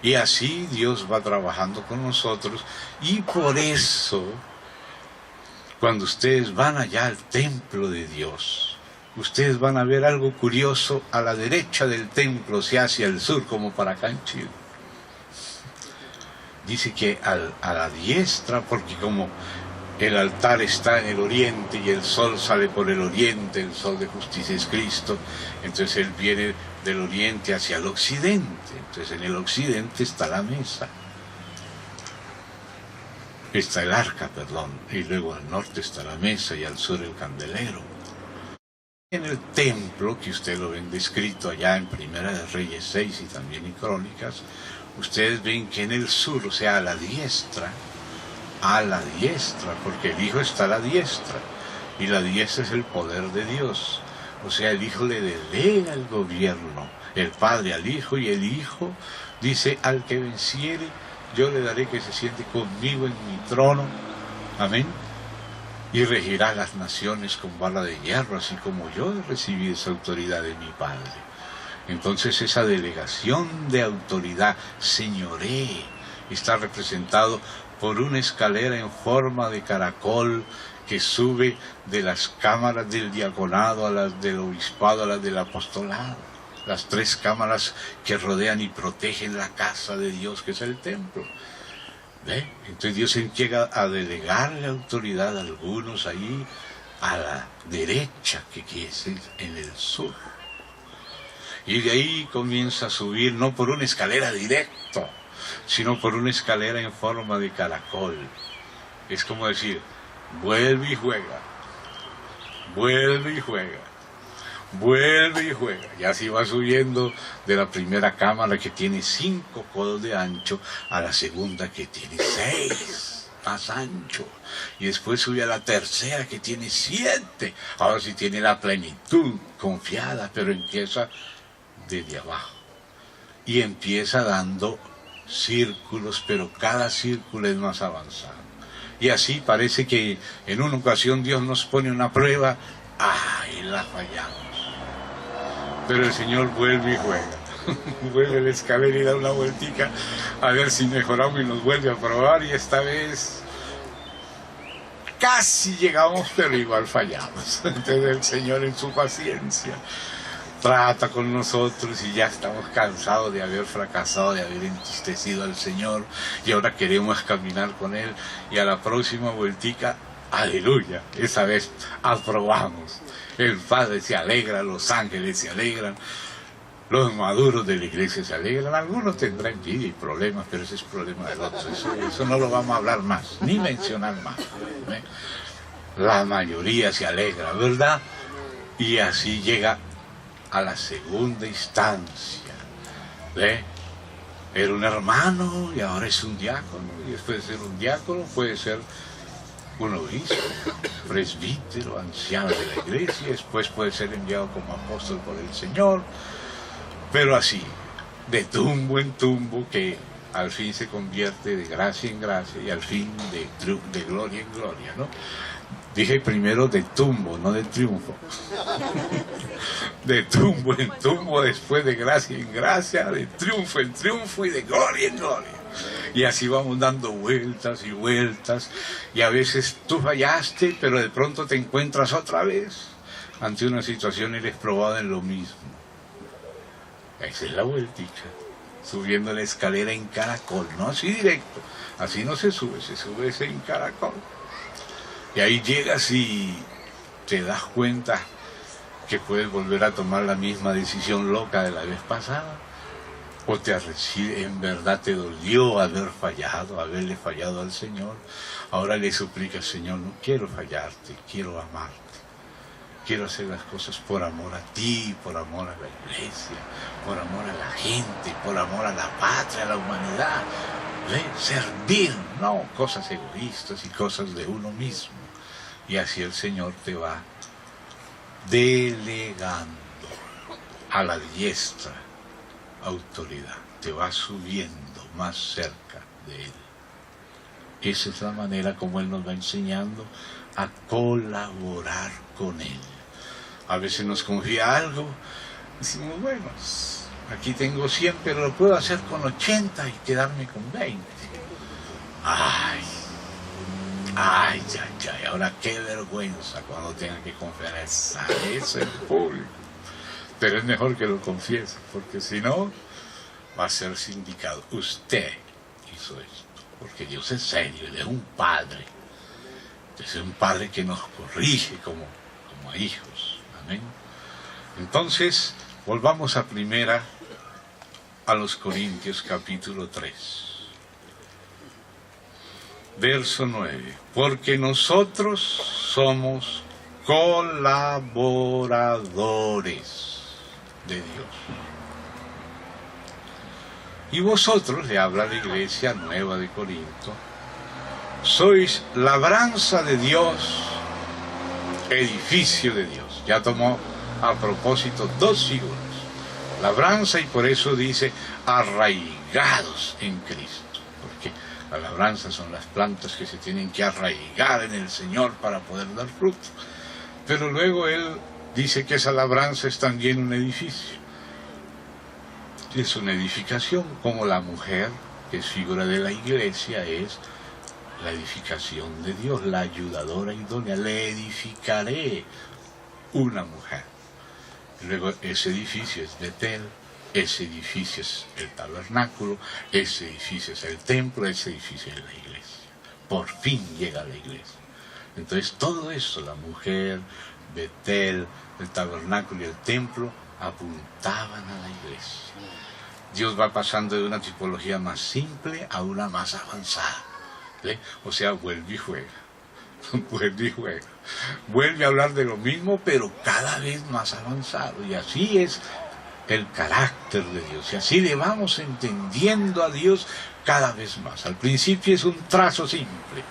Y así Dios va trabajando con nosotros, y por eso, cuando ustedes van allá al templo de Dios, ustedes van a ver algo curioso a la derecha del templo, o sea, hacia el sur, como para acá en Chile. Dice que a la diestra, porque como el altar está en el oriente y el sol sale por el oriente, el sol de justicia es Cristo, entonces Él viene del oriente hacia el occidente, entonces en el occidente está la mesa, está el arca, perdón, y luego al norte está la mesa y al sur el candelero. En el templo, que usted lo ven descrito allá en Primera de Reyes 6 y también en Crónicas, ustedes ven que en el sur, o sea, a la diestra, porque el Hijo está a la diestra, y la diestra es el poder de Dios, o sea, el Hijo le delega el gobierno, el Padre al Hijo, y el Hijo dice, al que venciere, yo le daré que se siente conmigo en mi trono, amén, y regirá las naciones con vara de hierro, así como yo he recibido esa autoridad de mi Padre. Entonces esa delegación de autoridad, señoré, está representado por una escalera en forma de caracol que sube de las cámaras del diaconado a las del obispado, a las del apostolado. Las tres cámaras que rodean y protegen la casa de Dios, que es el templo. ¿Ve? Entonces Dios llega a delegarle autoridad a algunos ahí a la derecha, que es en el sur. Y de ahí comienza a subir, no por una escalera directo, sino por una escalera en forma de caracol. Es como decir, vuelve y juega, vuelve y juega, vuelve y juega. Y así va subiendo de la primera cámara, que tiene 5 codos de ancho, a la segunda, que tiene 6, más ancho. Y después sube a la tercera, que tiene 7. Ahora sí tiene la plenitud confiada, pero empieza desde abajo. Y empieza dando círculos, pero cada círculo es más avanzado. Y así parece que en una ocasión Dios nos pone una prueba, y la fallamos. Pero el Señor vuelve y juega. Vuelve a la escalera y da una vueltica a ver si mejoramos y nos vuelve a probar, y esta vez casi llegamos, pero igual fallamos. Entonces el Señor, en su paciencia, trata con nosotros, y ya estamos cansados de haber fracasado, de haber entristecido al Señor, y ahora queremos caminar con Él, y a la próxima vueltica, aleluya, esa vez aprobamos. El Padre se alegra, los ángeles se alegran, los maduros de la iglesia se alegran. Algunos tendrán envidia y problemas, pero ese es problema del otro. Eso no lo vamos a hablar más, ni mencionar más. La mayoría se alegra, ¿verdad? Y así llega a la segunda instancia. Era un hermano y ahora es un diácono. Y después de ser un diácono puede ser un obispo, presbítero, anciano de la iglesia. Después puede ser enviado como apóstol por el Señor. Pero así, de tumbo en tumbo, que al fin se convierte de gracia en gracia y al fin de gloria en gloria, ¿no? Dije primero de tumbo, no de triunfo. De tumbo en tumbo, después de gracia en gracia, de triunfo en triunfo y de gloria en gloria. Y así vamos dando vueltas y vueltas, y a veces tú fallaste, pero de pronto te encuentras otra vez ante una situación y eres probado en lo mismo. Esa es la vueltica, subiendo la escalera en caracol, no así directo, así no se sube en caracol. Y ahí llegas y te das cuenta que puedes volver a tomar la misma decisión loca de la vez pasada, o en verdad te dolió haberle fallado al Señor. Ahora le suplicas: Señor, no quiero fallarte, quiero amarte. Quiero hacer las cosas por amor a ti, por amor a la iglesia, por amor a la gente, por amor a la patria, a la humanidad. Servir, no cosas egoístas y cosas de uno mismo. Y así el Señor te va delegando a la diestra autoridad, te va subiendo más cerca de Él. Esa es la manera como Él nos va enseñando a colaborar con Él. A veces nos confía algo, decimos: bueno, aquí tengo 100, pero lo puedo hacer con 80 y quedarme con 20. Ay, ahora qué vergüenza cuando tenga que confesar eso en público. Pero es mejor que lo confiese, porque si no, va a ser sindicado. Usted hizo esto, porque Dios es serio, Él es un Padre. Es un Padre que nos corrige como hijos. Amén. Entonces, volvamos a los Corintios capítulo 3. Verso 9. Porque nosotros somos colaboradores de Dios. Y vosotros, le habla la iglesia nueva de Corinto, sois labranza de Dios, edificio de Dios. Ya tomó a propósito dos figuras, labranza, y por eso dice arraigados en Cristo, porque la labranza son las plantas que se tienen que arraigar en el Señor para poder dar fruto. Pero luego Él dice que esa labranza es también un edificio. Es una edificación, como la mujer, que es figura de la iglesia, es la edificación de Dios, la ayudadora idónea. Le edificaré una mujer. Luego ese edificio es Betel, ese edificio es el tabernáculo, ese edificio es el templo, ese edificio es la iglesia. Por fin llega la iglesia. Entonces todo eso, la mujer, Betel, el tabernáculo y el templo, apuntaban a la iglesia. Dios va pasando de una tipología más simple a una más avanzada. O sea, vuelve y juega. Vuelve y juega. Vuelve a hablar de lo mismo, pero cada vez más avanzado. Y así es el carácter de Dios. Y así le vamos entendiendo a Dios cada vez más. Al principio es un trazo simple.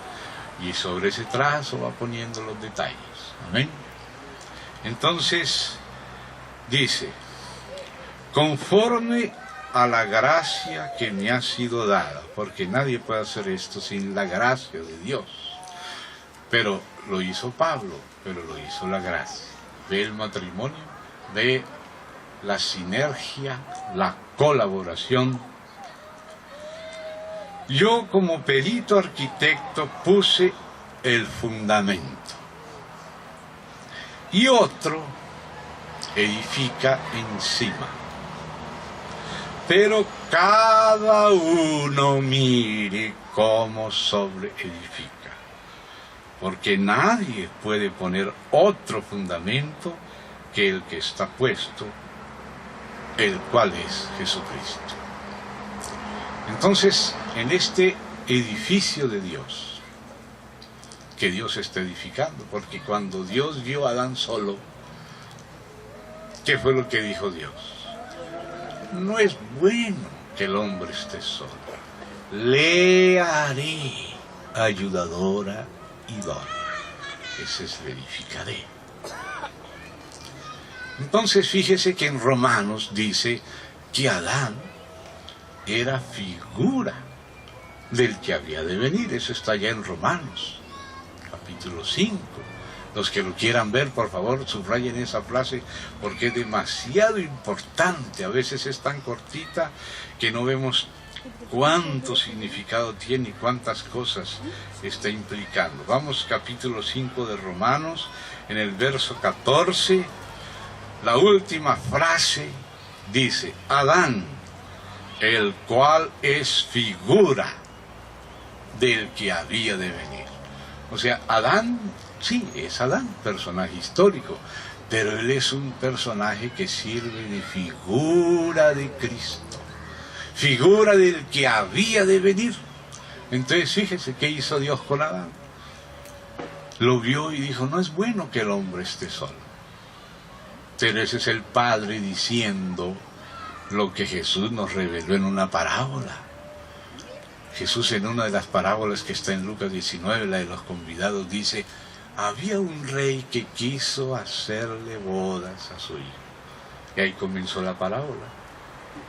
Y sobre ese trazo va poniendo los detalles. Amén. Entonces, dice: conforme a la gracia que me ha sido dada, porque nadie puede hacer esto sin la gracia de Dios. Pero lo hizo Pablo, pero lo hizo la gracia. Ve el matrimonio, ve la sinergia, la colaboración. Yo como perito arquitecto puse el fundamento y otro edifica encima. Pero cada uno mire cómo sobreedifica, porque nadie puede poner otro fundamento que el que está puesto, el cual es Jesucristo. Entonces, en este edificio de Dios, que Dios está edificando, porque cuando Dios vio a Adán solo, ¿qué fue lo que dijo Dios? No es bueno que el hombre esté solo. Le haré ayudadora idónea. Ese es le edificaré. Entonces fíjese que en Romanos dice que Adán era figura del que había de venir. Eso está ya en Romanos, capítulo 5. Los que lo quieran ver, por favor, subrayen esa frase porque es demasiado importante. A veces es tan cortita que no vemos cuánto significado tiene y cuántas cosas está implicando. Vamos, capítulo 5 de Romanos, en el verso 14, la última frase dice: Adán, el cual es figura del que había de venir. O sea, Adán, sí, es Adán, personaje histórico, pero él es un personaje que sirve de figura de Cristo, figura del que había de venir. Entonces fíjese qué hizo Dios con Adán. Lo vio y dijo: no es bueno que el hombre esté solo. Pero ese es el Padre diciendo lo que Jesús nos reveló en una parábola. Jesús, en una de las parábolas que está en Lucas 19, la de los convidados, dice: había un rey que quiso hacerle bodas a su hijo. Y ahí comenzó la parábola.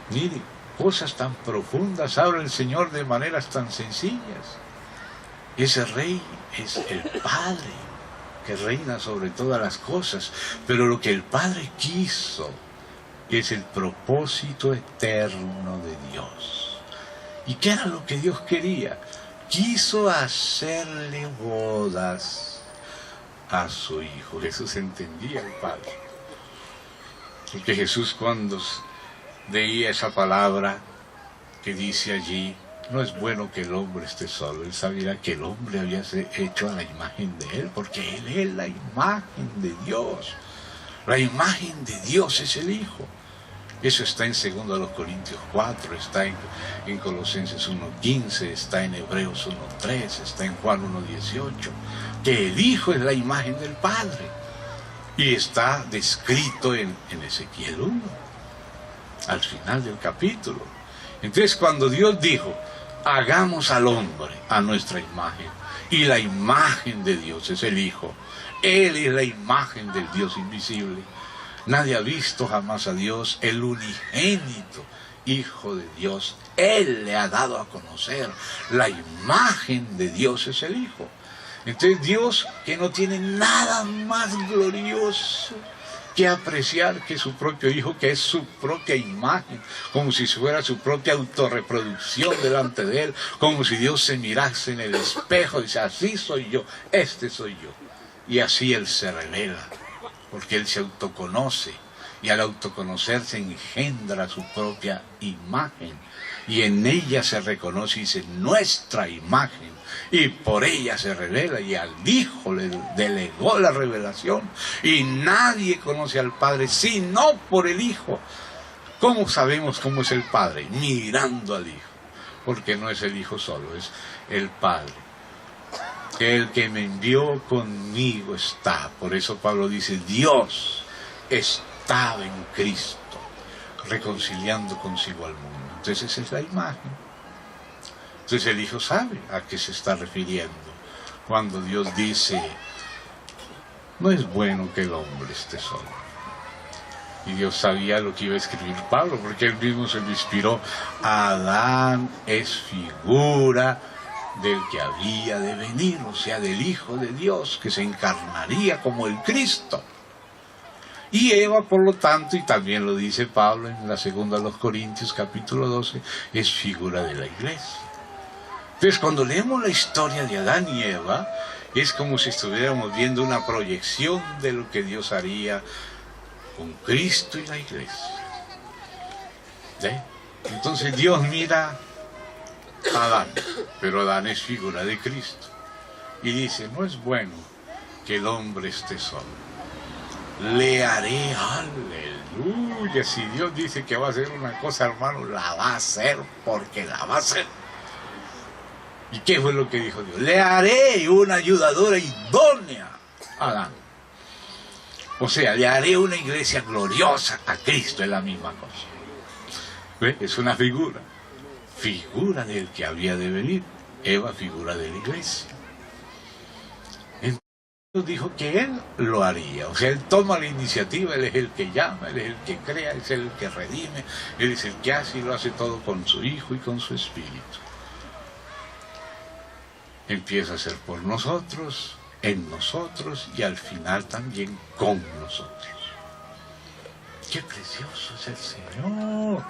Mire, cosas tan profundas habla el Señor de maneras tan sencillas. Ese rey es el Padre, que reina sobre todas las cosas. Pero lo que el Padre quiso es el propósito eterno de Dios. ¿Y qué era lo que Dios quería? Quiso hacerle bodas a su hijo. Jesús entendía al Padre. Porque Jesús, cuando leía esa palabra que dice allí: no es bueno que el hombre esté solo, él sabía que el hombre había hecho a la imagen de él, porque él es la imagen de Dios. La imagen de Dios es el Hijo. Eso está en 2 Corintios 4, está en Colosenses 1:15, está en Hebreos 1:3, está en Juan 1:18, que el Hijo es la imagen del Padre. Y está descrito en Ezequiel 1, al final del capítulo. Entonces, cuando Dios dijo: hagamos al hombre a nuestra imagen, y la imagen de Dios es el Hijo, Él es la imagen del Dios invisible. Nadie ha visto jamás a Dios, el unigénito Hijo de Dios. Él le ha dado a conocer. La imagen de Dios es el Hijo. Entonces Dios, que no tiene nada más glorioso que apreciar que su propio Hijo, que es su propia imagen, como si fuera su propia autorreproducción delante de Él, como si Dios se mirase en el espejo y dice: así soy yo, este soy yo. Y así Él se revela, porque Él se autoconoce, y al autoconocerse engendra su propia imagen, y en ella se reconoce y dice: nuestra imagen, y por ella se revela, y al Hijo le delegó la revelación, y nadie conoce al Padre sino por el Hijo. ¿Cómo sabemos cómo es el Padre? Mirando al Hijo, porque no es el Hijo solo, es el Padre. El que me envió conmigo está. Por eso Pablo dice: Dios estaba en Cristo, reconciliando consigo al mundo. Entonces esa es la imagen. Entonces el Hijo sabe a qué se está refiriendo cuando Dios dice: no es bueno que el hombre esté solo. Y Dios sabía lo que iba a escribir Pablo, porque él mismo se lo inspiró: Adán es figura del que había de venir, o sea, del Hijo de Dios, que se encarnaría como el Cristo. Y Eva, por lo tanto, y también lo dice Pablo en la segunda de los Corintios, capítulo 12, es figura de la iglesia. Entonces, cuando leemos la historia de Adán y Eva, es como si estuviéramos viendo una proyección de lo que Dios haría con Cristo y la iglesia. ¿Sí? Entonces Dios mira a Adán, pero Adán es figura de Cristo. Y dice, no es bueno que el hombre esté solo. Le haré, aleluya. Si Dios dice que va a hacer una cosa, hermano, la va a hacer porque la va a hacer. ¿Y qué fue lo que dijo Dios? Le haré una ayudadora idónea a Adán. O sea, le haré una iglesia gloriosa a Cristo, es la misma cosa. ¿Ve? Es una figura del que había de venir. Eva, figura de la iglesia. Entonces dijo que él lo haría. O sea, él toma la iniciativa, él es el que llama, él es el que crea, es el que redime, él es el que hace y lo hace todo con su Hijo y con su Espíritu. Empieza a ser por nosotros, en nosotros y al final también con nosotros. ¡Qué precioso es el Señor!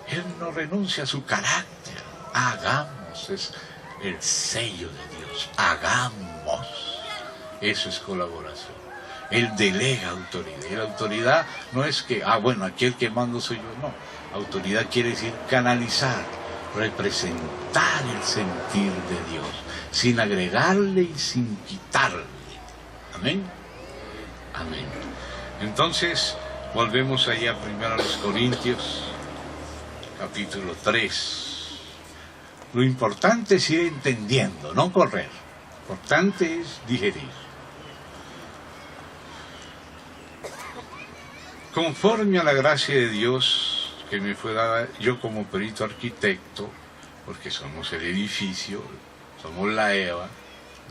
Él no renuncia a su carácter. Hagamos, es el sello de Dios. Hagamos. Eso es colaboración. Él delega autoridad. Y la autoridad no es que, bueno, aquí el que mando soy yo. No. Autoridad quiere decir canalizar, representar el sentir de Dios, sin agregarle y sin quitarle. Amén. Amén. Entonces, volvemos allá a 1 Corintios, capítulo 3. Lo importante es ir entendiendo, no correr. Lo importante es digerir. Conforme a la gracia de Dios que me fue dada, yo como perito arquitecto, porque somos el edificio, somos la Eva,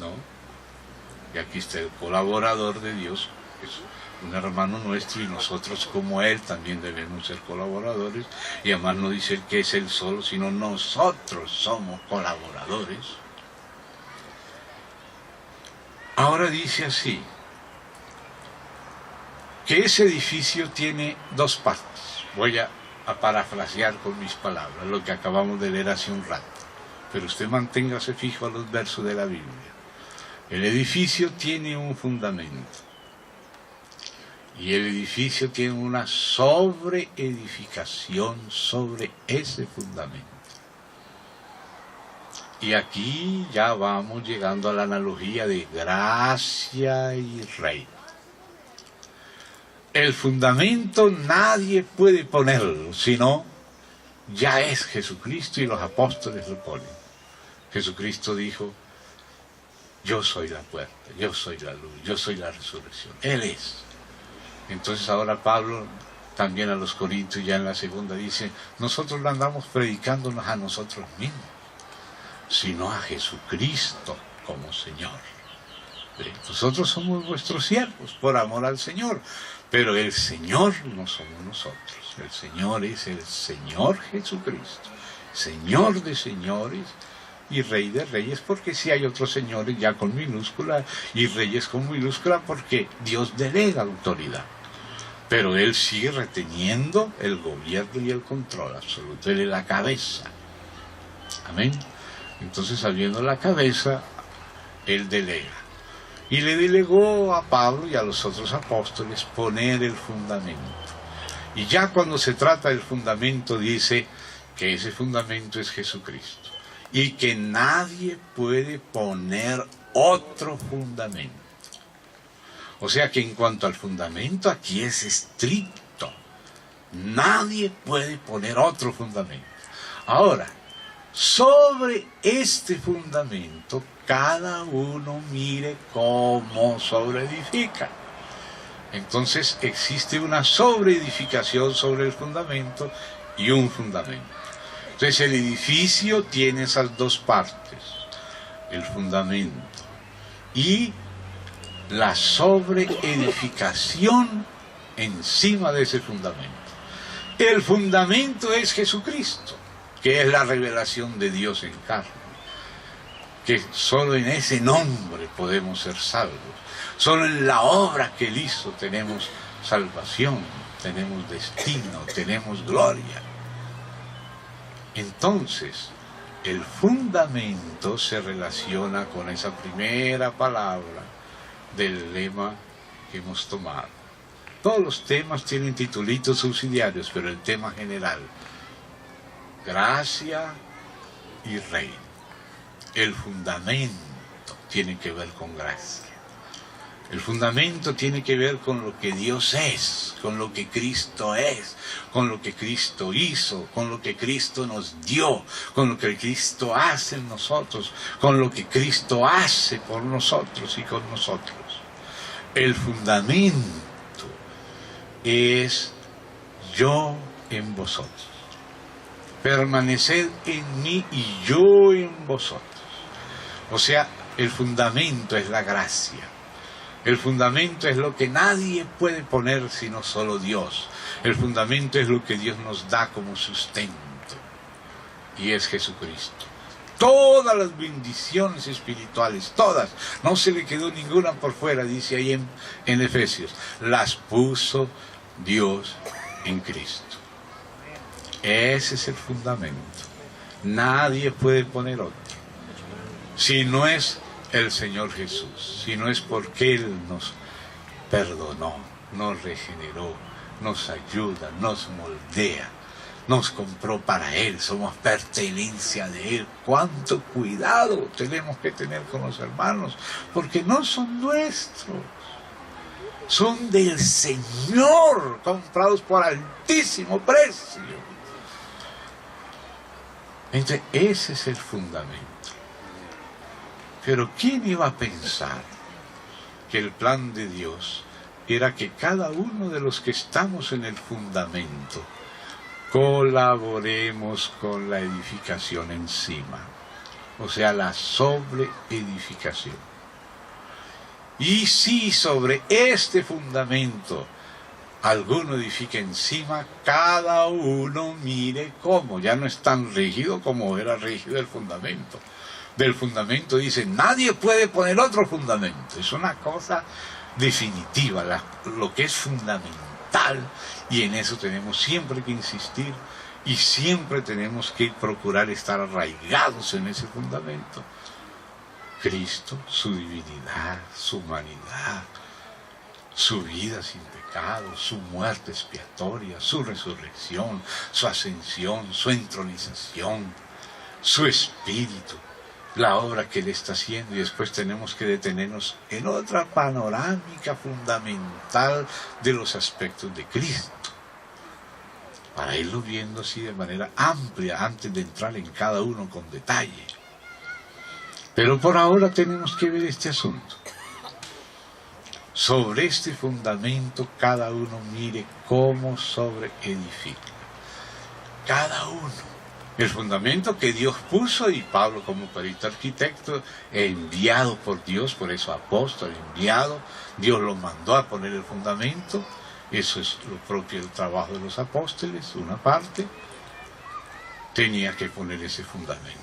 ¿no? Y aquí está el colaborador de Dios, que es un hermano nuestro, y nosotros como él también debemos ser colaboradores. Y además no dice que es él solo, sino nosotros somos colaboradores. Ahora dice así, que ese edificio tiene dos partes. Voy a parafrasear con mis palabras lo que acabamos de leer hace un rato, pero usted manténgase fijo a los versos de la Biblia. El edificio tiene un fundamento y el edificio tiene una sobreedificación sobre ese fundamento. Y aquí ya vamos llegando a la analogía de gracia y reino. El fundamento nadie puede ponerlo, sino ya es Jesucristo, y los apóstoles lo ponen. Jesucristo dijo, yo soy la puerta, yo soy la luz, yo soy la resurrección. Él es. Entonces ahora Pablo también a los Corintios, ya en la segunda, dice, nosotros no andamos predicándonos a nosotros mismos, sino a Jesucristo como Señor. Nosotros somos vuestros siervos por amor al Señor, pero el Señor no somos nosotros. El Señor es el Señor Jesucristo, Señor de señores y Rey de reyes, porque si hay otros señores ya con minúscula y reyes con minúscula, porque Dios delega autoridad, pero Él sigue reteniendo el gobierno y el control absoluto. Él es la cabeza. Amén. Entonces, habiendo la cabeza, Él delega. Y le delegó a Pablo y a los otros apóstoles poner el fundamento. Y ya cuando se trata del fundamento, dice que ese fundamento es Jesucristo. Y que nadie puede poner otro fundamento. O sea que en cuanto al fundamento, aquí es estricto. Nadie puede poner otro fundamento. Ahora, sobre este fundamento, cada uno mire cómo sobreedifica. Entonces existe una sobreedificación sobre el fundamento y un fundamento. Entonces el edificio tiene esas dos partes, el fundamento y la sobreedificación encima de ese fundamento. El fundamento es Jesucristo, que es la revelación de Dios en carne. que solo en ese nombre podemos ser salvos. Solo en la obra que Él hizo tenemos salvación, tenemos destino, tenemos gloria. Entonces, el fundamento se relaciona con esa primera palabra del lema que hemos tomado. Todos los temas tienen titulitos subsidiarios, pero el tema general, gracia y reino. El fundamento tiene que ver con gracia. El fundamento tiene que ver con lo que Dios es, con lo que Cristo es, con lo que Cristo hizo, con lo que Cristo nos dio, con lo que Cristo hace en nosotros, con lo que Cristo hace por nosotros y con nosotros. El fundamento es yo en vosotros. Permaneced en mí y yo en vosotros. O sea, el fundamento es la gracia. El fundamento es lo que nadie puede poner sino solo Dios. El fundamento es lo que Dios nos da como sustento. Y es Jesucristo. Todas las bendiciones espirituales, todas, no se le quedó ninguna por fuera, dice ahí en Efesios. Las puso Dios en Cristo. Ese es el fundamento. Nadie puede poner otro. Si no es el Señor Jesús, si no es porque Él nos perdonó, nos regeneró, nos ayuda, nos moldea, nos compró para Él, somos pertenencia de Él. Cuánto cuidado tenemos que tener con los hermanos, porque no son nuestros, son del Señor, comprados por altísimo precio. Entonces, ese es el fundamento. Pero ¿quién iba a pensar que el plan de Dios era que cada uno de los que estamos en el fundamento colaboremos con la edificación encima? O sea, la sobreedificación. Y si sobre este fundamento alguno edifica encima, cada uno mire cómo. Ya no es tan rígido como era rígido el fundamento. Del fundamento dice, nadie puede poner otro fundamento. Es una cosa definitiva, lo que es fundamental, y en eso tenemos siempre que insistir y siempre tenemos que procurar estar arraigados en ese fundamento. Cristo, su divinidad, su humanidad, su vida sin pecado, su muerte expiatoria, su resurrección, su ascensión, su entronización, su espíritu, la obra que Él está haciendo. Y después tenemos que detenernos en otra panorámica fundamental de los aspectos de Cristo, para irlo viendo así de manera amplia antes de entrar en cada uno con detalle. Pero por ahora tenemos que ver este asunto. Sobre este fundamento cada uno mire cómo sobreedifica. Cada uno. El fundamento que Dios puso, y Pablo como perito arquitecto, enviado por Dios, por eso apóstol, enviado, Dios lo mandó a poner el fundamento. Eso es lo propio del trabajo de los apóstoles, una parte, tenía que poner ese fundamento.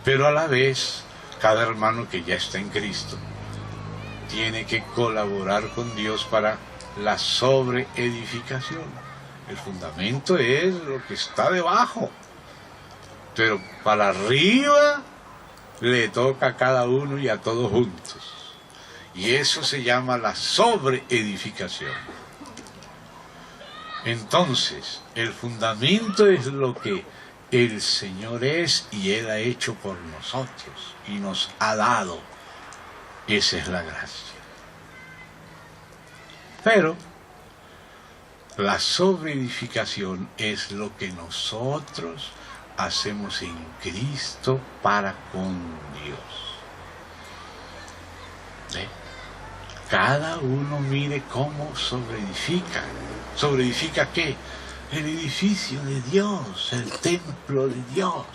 Pero a la vez, cada hermano que ya está en Cristo, tiene que colaborar con Dios para la sobreedificación. El fundamento es lo que está debajo, pero para arriba le toca a cada uno y a todos juntos. Y eso se llama la sobreedificación. Entonces, el fundamento es lo que el Señor es y Él ha hecho por nosotros y nos ha dado. Esa es la gracia. Pero la sobreedificación es lo que nosotros hacemos en Cristo para con Dios. ¿Ve? Cada uno mire cómo sobreedifica. ¿Sobreedifica qué? El edificio de Dios, el templo de Dios.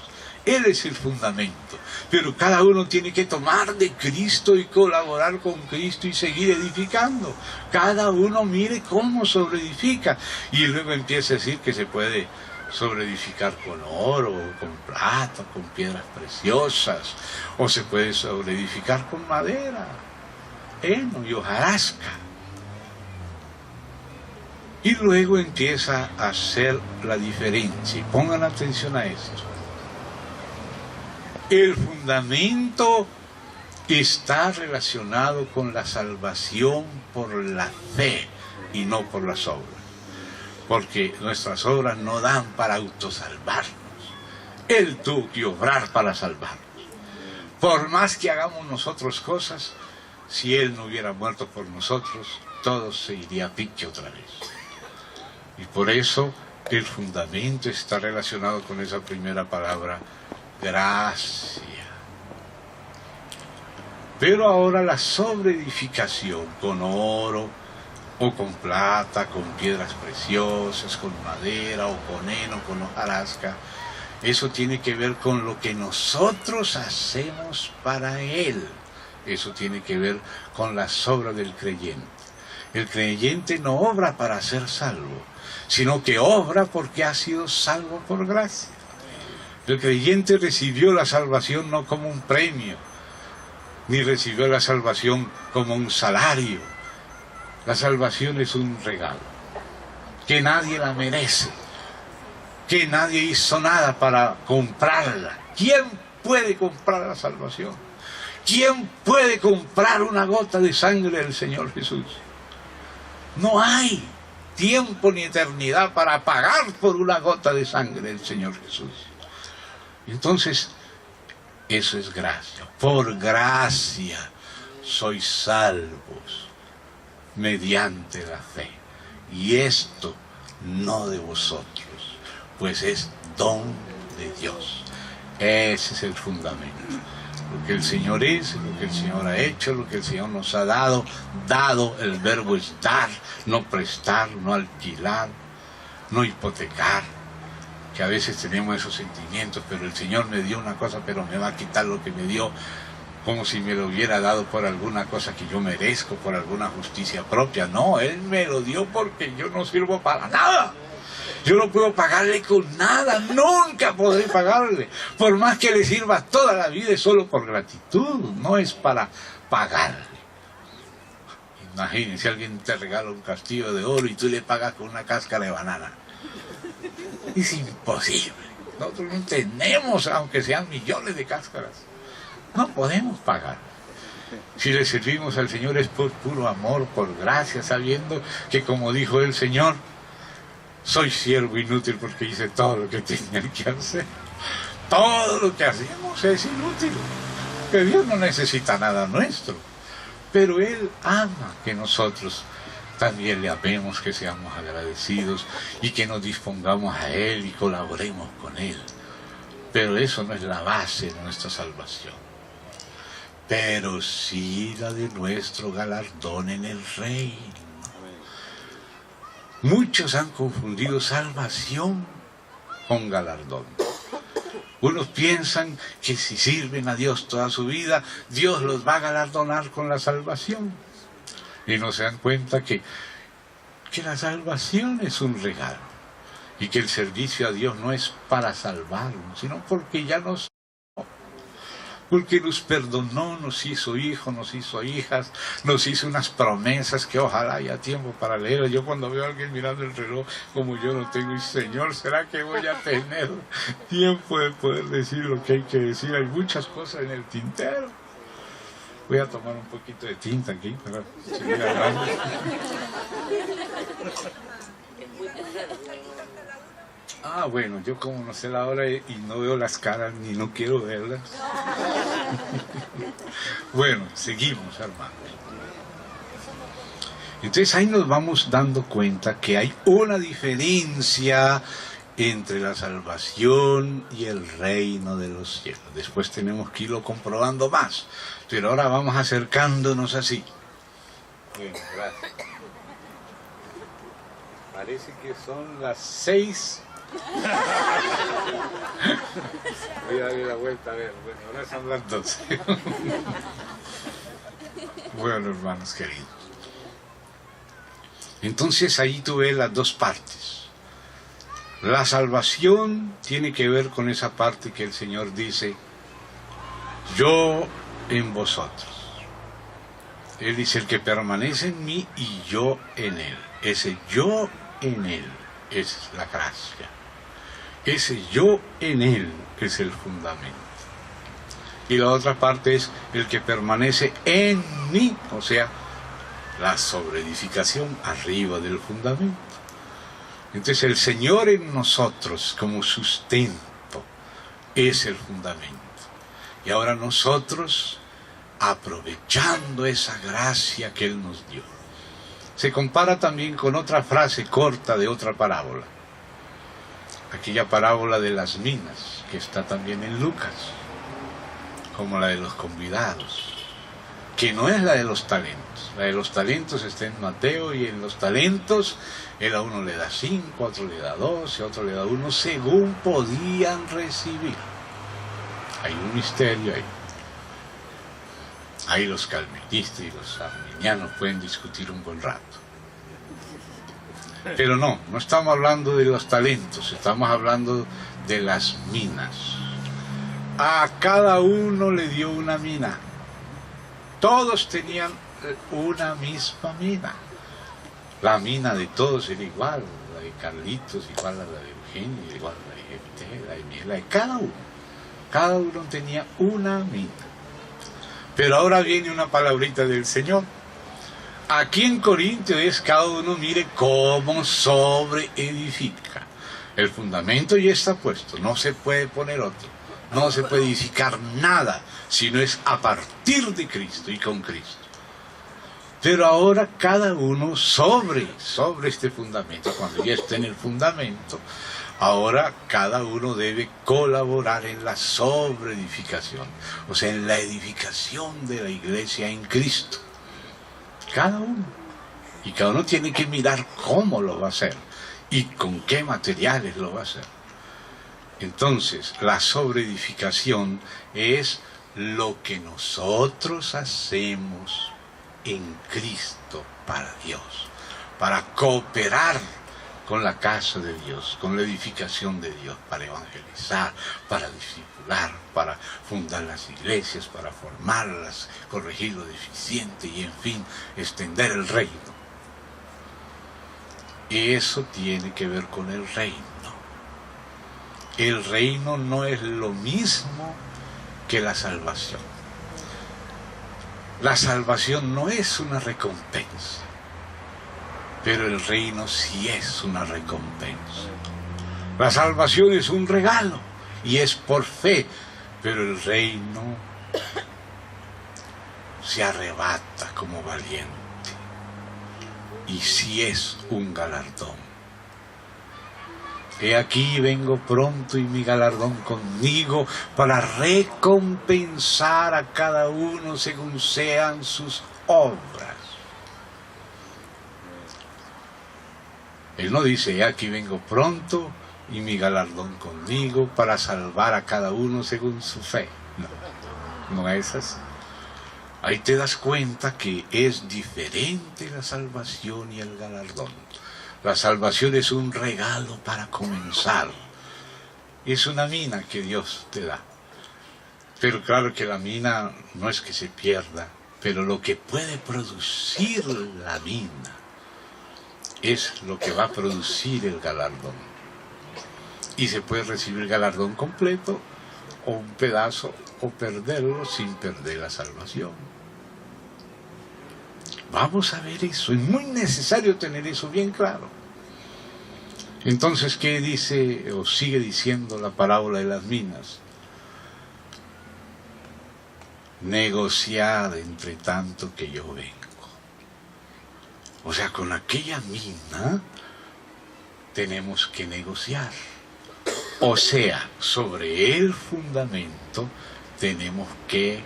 Él es el fundamento. Pero cada uno tiene que tomar de Cristo y colaborar con Cristo y seguir edificando. Cada uno mire cómo sobreedifica. Y luego empieza a decir que se puede sobre edificar con oro, con plata, con piedras preciosas, o se puede sobre edificar con madera, heno y hojarasca. Y luego empieza a hacer la diferencia. Y pongan atención a esto. El fundamento está relacionado con la salvación por la fe y no por las obras. Porque nuestras obras no dan para autosalvarnos. Él tuvo que obrar para salvarnos. Por más que hagamos nosotros cosas, si Él no hubiera muerto por nosotros, todo se iría a pique otra vez. Y por eso el fundamento está relacionado con esa primera palabra, gracia. Pero ahora la sobreedificación con oro, o con plata, con piedras preciosas, con madera, o con heno, con hojarasca, eso tiene que ver con lo que nosotros hacemos para Él. Eso tiene que ver con las obras del creyente. El creyente no obra para ser salvo, sino que obra porque ha sido salvo por gracia. El creyente recibió la salvación no como un premio, ni recibió la salvación como un salario. La salvación es un regalo, que nadie la merece, que nadie hizo nada para comprarla. ¿Quién puede comprar la salvación? ¿Quién puede comprar una gota de sangre del Señor Jesús? No hay tiempo ni eternidad para pagar por una gota de sangre del Señor Jesús. Entonces, eso es gracia. Por gracia sois salvos mediante la fe. Y esto no de vosotros, pues es don de Dios. Ese es el fundamento. Lo que el Señor es, lo que el Señor ha hecho, lo que el Señor nos ha dado. Dado, el verbo es dar, no prestar, no alquilar, no hipotecar. Que a veces tenemos esos sentimientos, pero el Señor me dio una cosa, pero me va a quitar lo que me dio, como si me lo hubiera dado por alguna cosa que yo merezco, por alguna justicia propia. No, Él me lo dio porque yo no sirvo para nada. Yo no puedo pagarle con nada, nunca podré pagarle. Por más que le sirva toda la vida, es solo por gratitud, no es para pagarle. Imagínense, alguien te regala un castillo de oro y tú le pagas con una cáscara de banana. Es imposible. Nosotros no tenemos, aunque sean millones de cáscaras. No podemos pagar. Si le servimos al Señor es por puro amor, por gracia, sabiendo que, como dijo el Señor, soy siervo inútil porque hice todo lo que tenía que hacer. Todo lo que hacemos es inútil. Que Dios no necesita nada nuestro. Pero Él ama que nosotros también le amemos, que seamos agradecidos y que nos dispongamos a Él y colaboremos con Él. Pero eso no es la base de nuestra salvación. Pero sí la de nuestro galardón en el reino. Muchos han confundido salvación con galardón. Unos piensan que si sirven a Dios toda su vida, Dios los va a galardonar con la salvación. Y no se dan cuenta que la salvación es un regalo. Y que el servicio a Dios no es para salvarnos, sino porque ya nos... Porque nos perdonó, nos hizo hijos, nos hizo hijas, nos hizo unas promesas que ojalá haya tiempo para leer. Yo cuando veo a alguien mirando el reloj como yo lo tengo, y Señor, ¿será que voy a tener tiempo de poder decir lo que hay que decir? Hay muchas cosas en el tintero. Voy a tomar un poquito de tinta aquí para seguir hablando. Ah, bueno, yo como no sé la hora y no veo las caras ni no quiero verlas. Bueno, seguimos, hermanos. Entonces ahí nos vamos dando cuenta que hay una diferencia entre la salvación y el reino de los cielos. Después tenemos que irlo comprobando más, pero ahora vamos acercándonos así. Bueno, gracias. Parece que son las 6. Voy a darle la vuelta a ver. Bueno, ahora son las 12. Bueno, hermanos queridos. Entonces ahí tú ves las dos partes. La salvación tiene que ver con esa parte que el Señor dice, yo en vosotros. Él dice, el que permanece en mí y yo en él. Ese yo en él es la gracia. Ese yo en él es el fundamento. Y la otra parte es el que permanece en mí, o sea, la sobreedificación arriba del fundamento. Entonces el Señor en nosotros como sustento es el fundamento. Y ahora nosotros, aprovechando esa gracia que Él nos dio. Se compara también con otra frase corta de otra parábola. Aquella parábola de las minas, que está también en Lucas, como la de los convidados, que no es la de los talentos. La de los talentos está en Mateo, y en los talentos, él a uno le da 5, a otro le da 2, a otro le da 1, según podían recibir. Hay un misterio ahí. Ahí los calvinistas y los arminianos pueden discutir un buen rato. Pero no estamos hablando de los talentos, estamos hablando de las minas. A cada uno le dio una mina. Todos tenían una misma mina. La mina de todos era igual, la de Carlitos igual a la de Eugenio, igual a la de Jefté, la de Miguel, la de cada uno. Cada uno tenía una mina. Pero ahora viene una palabrita del Señor. Aquí en Corintios es cada uno mire cómo sobreedifica. El fundamento ya está puesto, no se puede poner otro. No se puede edificar nada, sino es a partir de Cristo y con Cristo. Pero ahora cada uno sobre este fundamento, cuando ya está en el fundamento, ahora cada uno debe colaborar en la sobreedificación, o sea, en la edificación de la iglesia en Cristo. Cada uno. Y cada uno tiene que mirar cómo lo va a hacer y con qué materiales lo va a hacer. Entonces, la sobreedificación es lo que nosotros hacemos en Cristo para Dios, para cooperar con la casa de Dios, con la edificación de Dios, para evangelizar, para discipular, para fundar las iglesias, para formarlas, corregir lo deficiente y en fin, extender el reino. Y eso tiene que ver con el reino. El reino no es lo mismo que la salvación. La salvación no es una recompensa, pero el reino sí es una recompensa. La salvación es un regalo y es por fe, pero el reino se arrebata como valiente y sí es un galardón. He aquí vengo pronto y mi galardón conmigo para recompensar a cada uno según sean sus obras. Él no dice, he aquí vengo pronto y mi galardón conmigo para salvar a cada uno según su fe. No es así. Ahí te das cuenta que es diferente la salvación y el galardón. La salvación es un regalo para comenzar. Es una mina que Dios te da. Pero claro que la mina no es que se pierda, pero lo que puede producir la mina es lo que va a producir el galardón. Y se puede recibir el galardón completo o un pedazo o perderlo sin perder la salvación. Vamos a ver eso, es muy necesario tener eso bien claro. Entonces, ¿qué dice o sigue diciendo la parábola de las minas? Negociad entre tanto que yo vengo. O sea, con aquella mina tenemos que negociar. O sea, sobre el fundamento tenemos que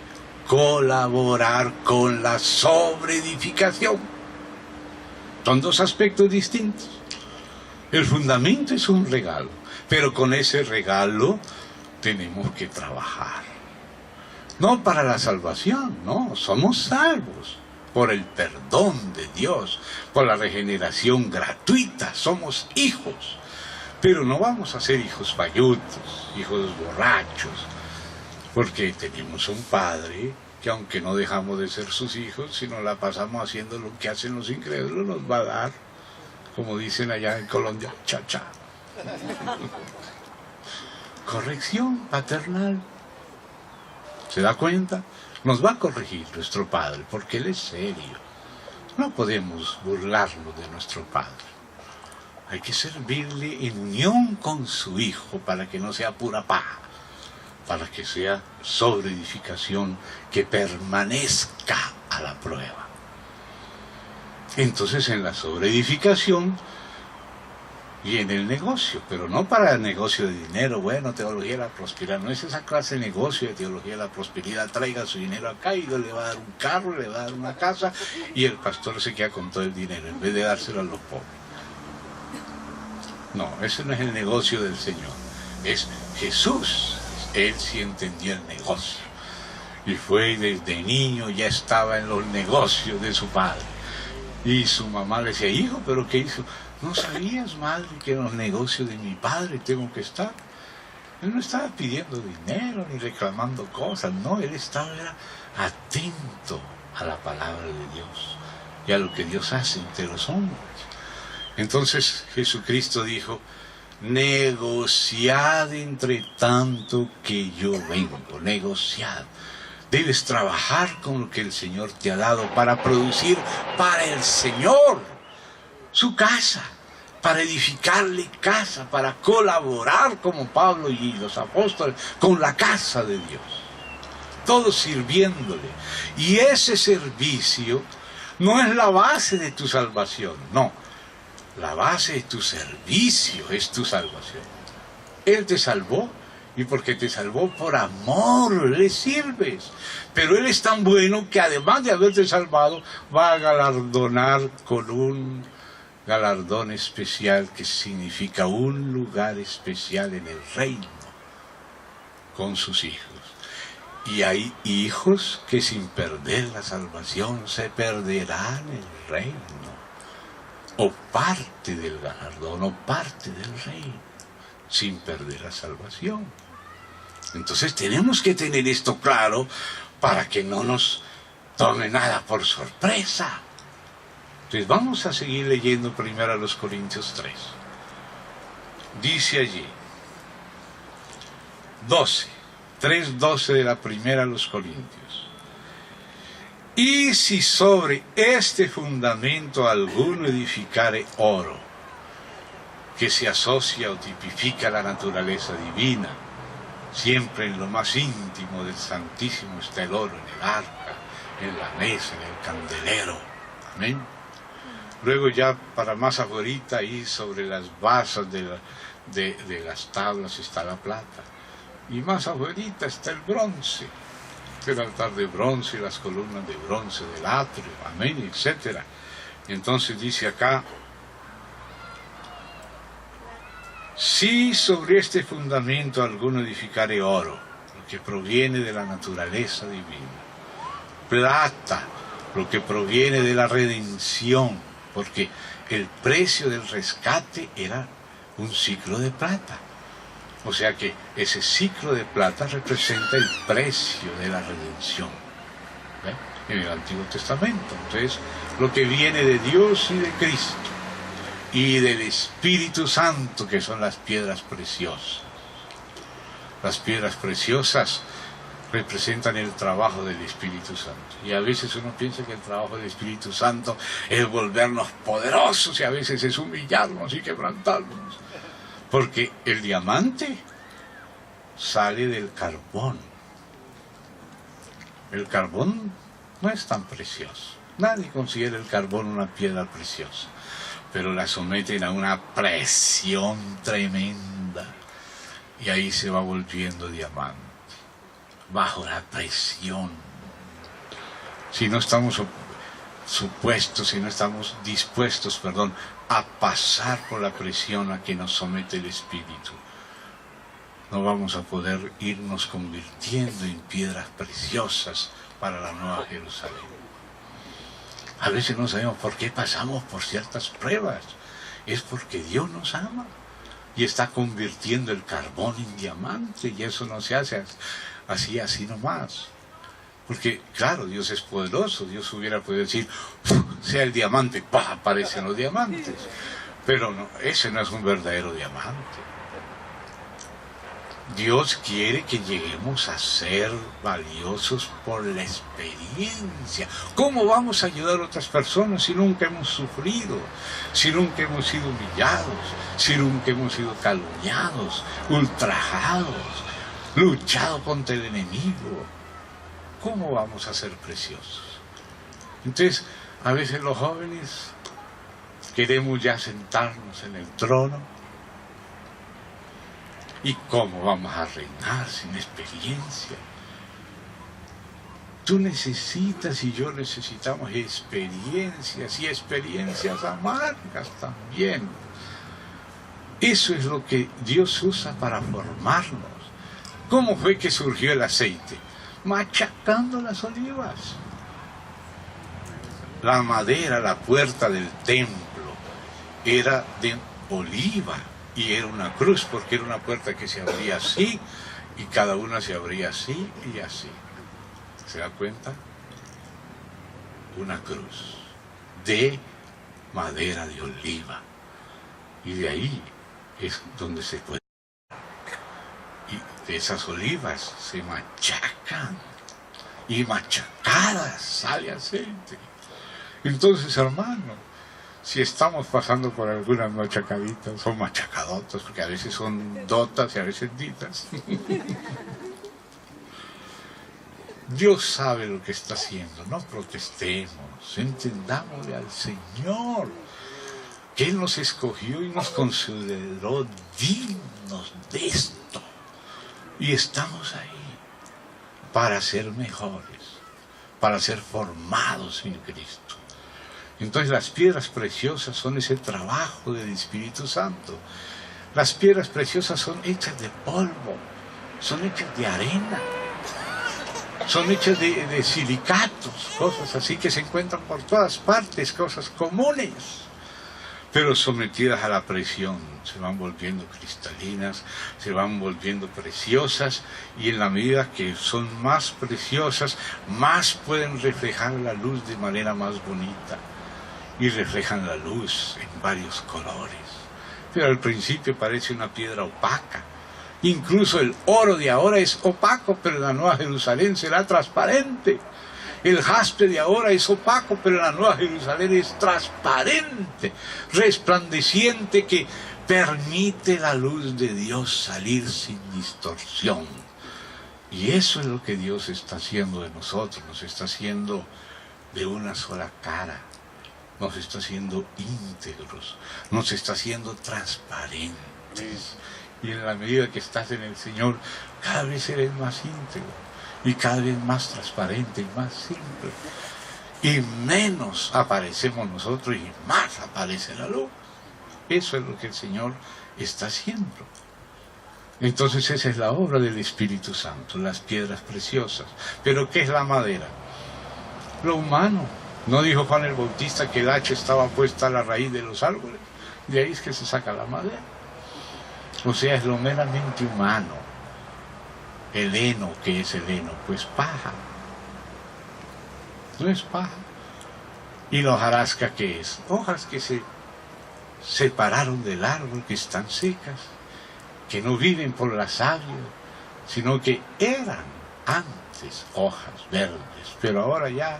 colaborar con la sobreedificación. Son dos aspectos distintos. El fundamento es un regalo, pero con ese regalo tenemos que trabajar. No para la salvación, no, somos salvos por el perdón de Dios, por la regeneración gratuita, somos hijos. Pero no vamos a ser hijos fallutos, hijos borrachos, porque tenemos un Padre que, aunque no dejamos de ser sus hijos, si nos la pasamos haciendo lo que hacen los incrédulos, nos va a dar, como dicen allá en Colombia, cha-cha. Corrección paternal. ¿Se da cuenta? Nos va a corregir nuestro Padre, porque Él es serio. No podemos burlarnos de nuestro Padre. Hay que servirle en unión con su Hijo para que no sea pura paja, para que sea sobreedificación que permanezca a la prueba. Entonces, en la sobreedificación y en el negocio, pero no para el negocio de dinero, bueno, teología de la prosperidad, no es esa clase de negocio de teología de la prosperidad, traiga su dinero acá y le va a dar un carro, le va a dar una casa y el pastor se queda con todo el dinero en vez de dárselo a los pobres. No, ese no es el negocio del Señor, es Jesús. Él sí entendía el negocio y fue desde niño, ya estaba en los negocios de su padre. Y su mamá le decía, hijo, ¿pero qué hizo? ¿No sabías, madre, que en los negocios de mi padre tengo que estar? Él no estaba pidiendo dinero ni reclamando cosas, no, él estaba atento a la palabra de Dios y a lo que Dios hace entre los hombres. Entonces Jesucristo dijo, negociad entre tanto que yo vengo, negociad. Debes trabajar con lo que el Señor te ha dado para producir para el Señor su casa, para edificarle casa, para colaborar como Pablo y los apóstoles con la casa de Dios. Todos sirviéndole. Y ese servicio no es la base de tu salvación, no. La base de tu servicio es tu salvación. Él te salvó. Y porque te salvó por amor, le sirves. Pero Él es tan bueno que además de haberte salvado, va a galardonar con un galardón especial que significa un lugar especial en el reino con sus hijos. Y hay hijos que sin perder la salvación se perderán el reino, o parte del galardón, o parte del reino, sin perder la salvación. Entonces tenemos que tener esto claro para que no nos tome nada por sorpresa. Entonces vamos a seguir leyendo primero a los Corintios 3. Dice allí, 3:12 de la primera a los Corintios. Y si sobre este fundamento alguno edificare oro, que se asocia o tipifica la naturaleza divina, siempre en lo más íntimo del Santísimo está el oro, en el arca, en la mesa, en el candelero. Amén. Luego ya para más afuera, ahí sobre las basas de las tablas está la plata. Y más afuera está el bronce, el altar de bronce, las columnas de bronce del atrio, amén, etc. Entonces dice acá, si sobre este fundamento alguno edificare oro, lo que proviene de la naturaleza divina, plata, lo que proviene de la redención, porque el precio del rescate era un ciclo de plata. O sea que ese ciclo de plata representa el precio de la redención, ¿ve? En el Antiguo Testamento. Entonces, lo que viene de Dios y de Cristo y del Espíritu Santo, que son las piedras preciosas. Las piedras preciosas representan el trabajo del Espíritu Santo. Y a veces uno piensa que el trabajo del Espíritu Santo es volvernos poderosos y a veces es humillarnos y quebrantarnos. Porque el diamante sale del carbón. El carbón no es tan precioso. Nadie considera el carbón una piedra preciosa. Pero la someten a una presión tremenda. Y ahí se va volviendo diamante. Bajo la presión. Si no estamos dispuestos, a pasar por la presión a que nos somete el Espíritu, no vamos a poder irnos convirtiendo en piedras preciosas para la Nueva Jerusalén. A veces no sabemos por qué pasamos por ciertas pruebas. Es porque Dios nos ama. y está convirtiendo el carbón en diamante, y eso no se hace así nomás. Porque, claro, Dios es poderoso, Dios hubiera podido decir, sea el diamante, ¡pah!, aparecen los diamantes. Pero no, ese no es un verdadero diamante. Dios quiere que lleguemos a ser valiosos por la experiencia. ¿Cómo vamos a ayudar a otras personas si nunca hemos sufrido, si nunca hemos sido humillados, si nunca hemos sido calumniados, ultrajados, luchado contra el enemigo? ¿Cómo vamos a ser preciosos? Entonces, a veces los jóvenes queremos ya sentarnos en el trono. ¿Y cómo vamos a reinar sin experiencia? Tú necesitas y yo necesitamos experiencias, y experiencias amargas también. Eso es lo que Dios usa para formarnos. ¿Cómo fue que surgió el aceite? Machacando las olivas. La madera, la puerta del templo, era de oliva. Y era una cruz, porque era una puerta que se abría así, y cada una se abría así y así. ¿Se da cuenta? Una cruz de madera de oliva. Y de ahí es donde se puede. Y de esas olivas se machacan. Y machacadas sale aceite. Entonces, hermano, si estamos pasando por algunas machacaditas o machacadotas, porque a veces son dotas y a veces ditas, Dios sabe lo que está haciendo. No protestemos, entendámosle al Señor, que Él nos escogió y nos consideró dignos de esto, y estamos ahí para ser mejores, para ser formados en Cristo. Entonces las piedras preciosas son ese trabajo del Espíritu Santo. Las piedras preciosas son hechas de polvo, son hechas de arena, son hechas de silicatos, cosas así que se encuentran por todas partes, cosas comunes, pero sometidas a la presión, se van volviendo cristalinas, se van volviendo preciosas, y en la medida que son más preciosas, más pueden reflejar la luz de manera más bonita. Y reflejan la luz en varios colores. Pero al principio parece una piedra opaca. Incluso el oro de ahora es opaco, pero en la Nueva Jerusalén será transparente. El jaspe de ahora es opaco, pero en la Nueva Jerusalén es transparente, resplandeciente, que permite la luz de Dios salir sin distorsión. Y eso es lo que Dios está haciendo de nosotros, nos está haciendo de una sola cara. Nos está haciendo íntegros, nos está haciendo transparentes. Y en la medida que estás en el Señor, cada vez eres más íntegro, y cada vez más transparente y más simple. Y menos aparecemos nosotros y más aparece la luz. Eso es lo que el Señor está haciendo. Entonces esa es la obra del Espíritu Santo, las piedras preciosas. ¿Pero qué es la madera? Lo humano. ¿No dijo Juan el Bautista que el hacha estaba puesta a la raíz de los árboles? De ahí es que se saca la madera. O sea, es lo meramente humano. El heno, ¿qué es el heno? Pues paja. No es paja. ¿Y la hojarasca qué es? Hojas que se separaron del árbol, que están secas, que no viven por la savia, sino que eran antes hojas verdes, pero ahora ya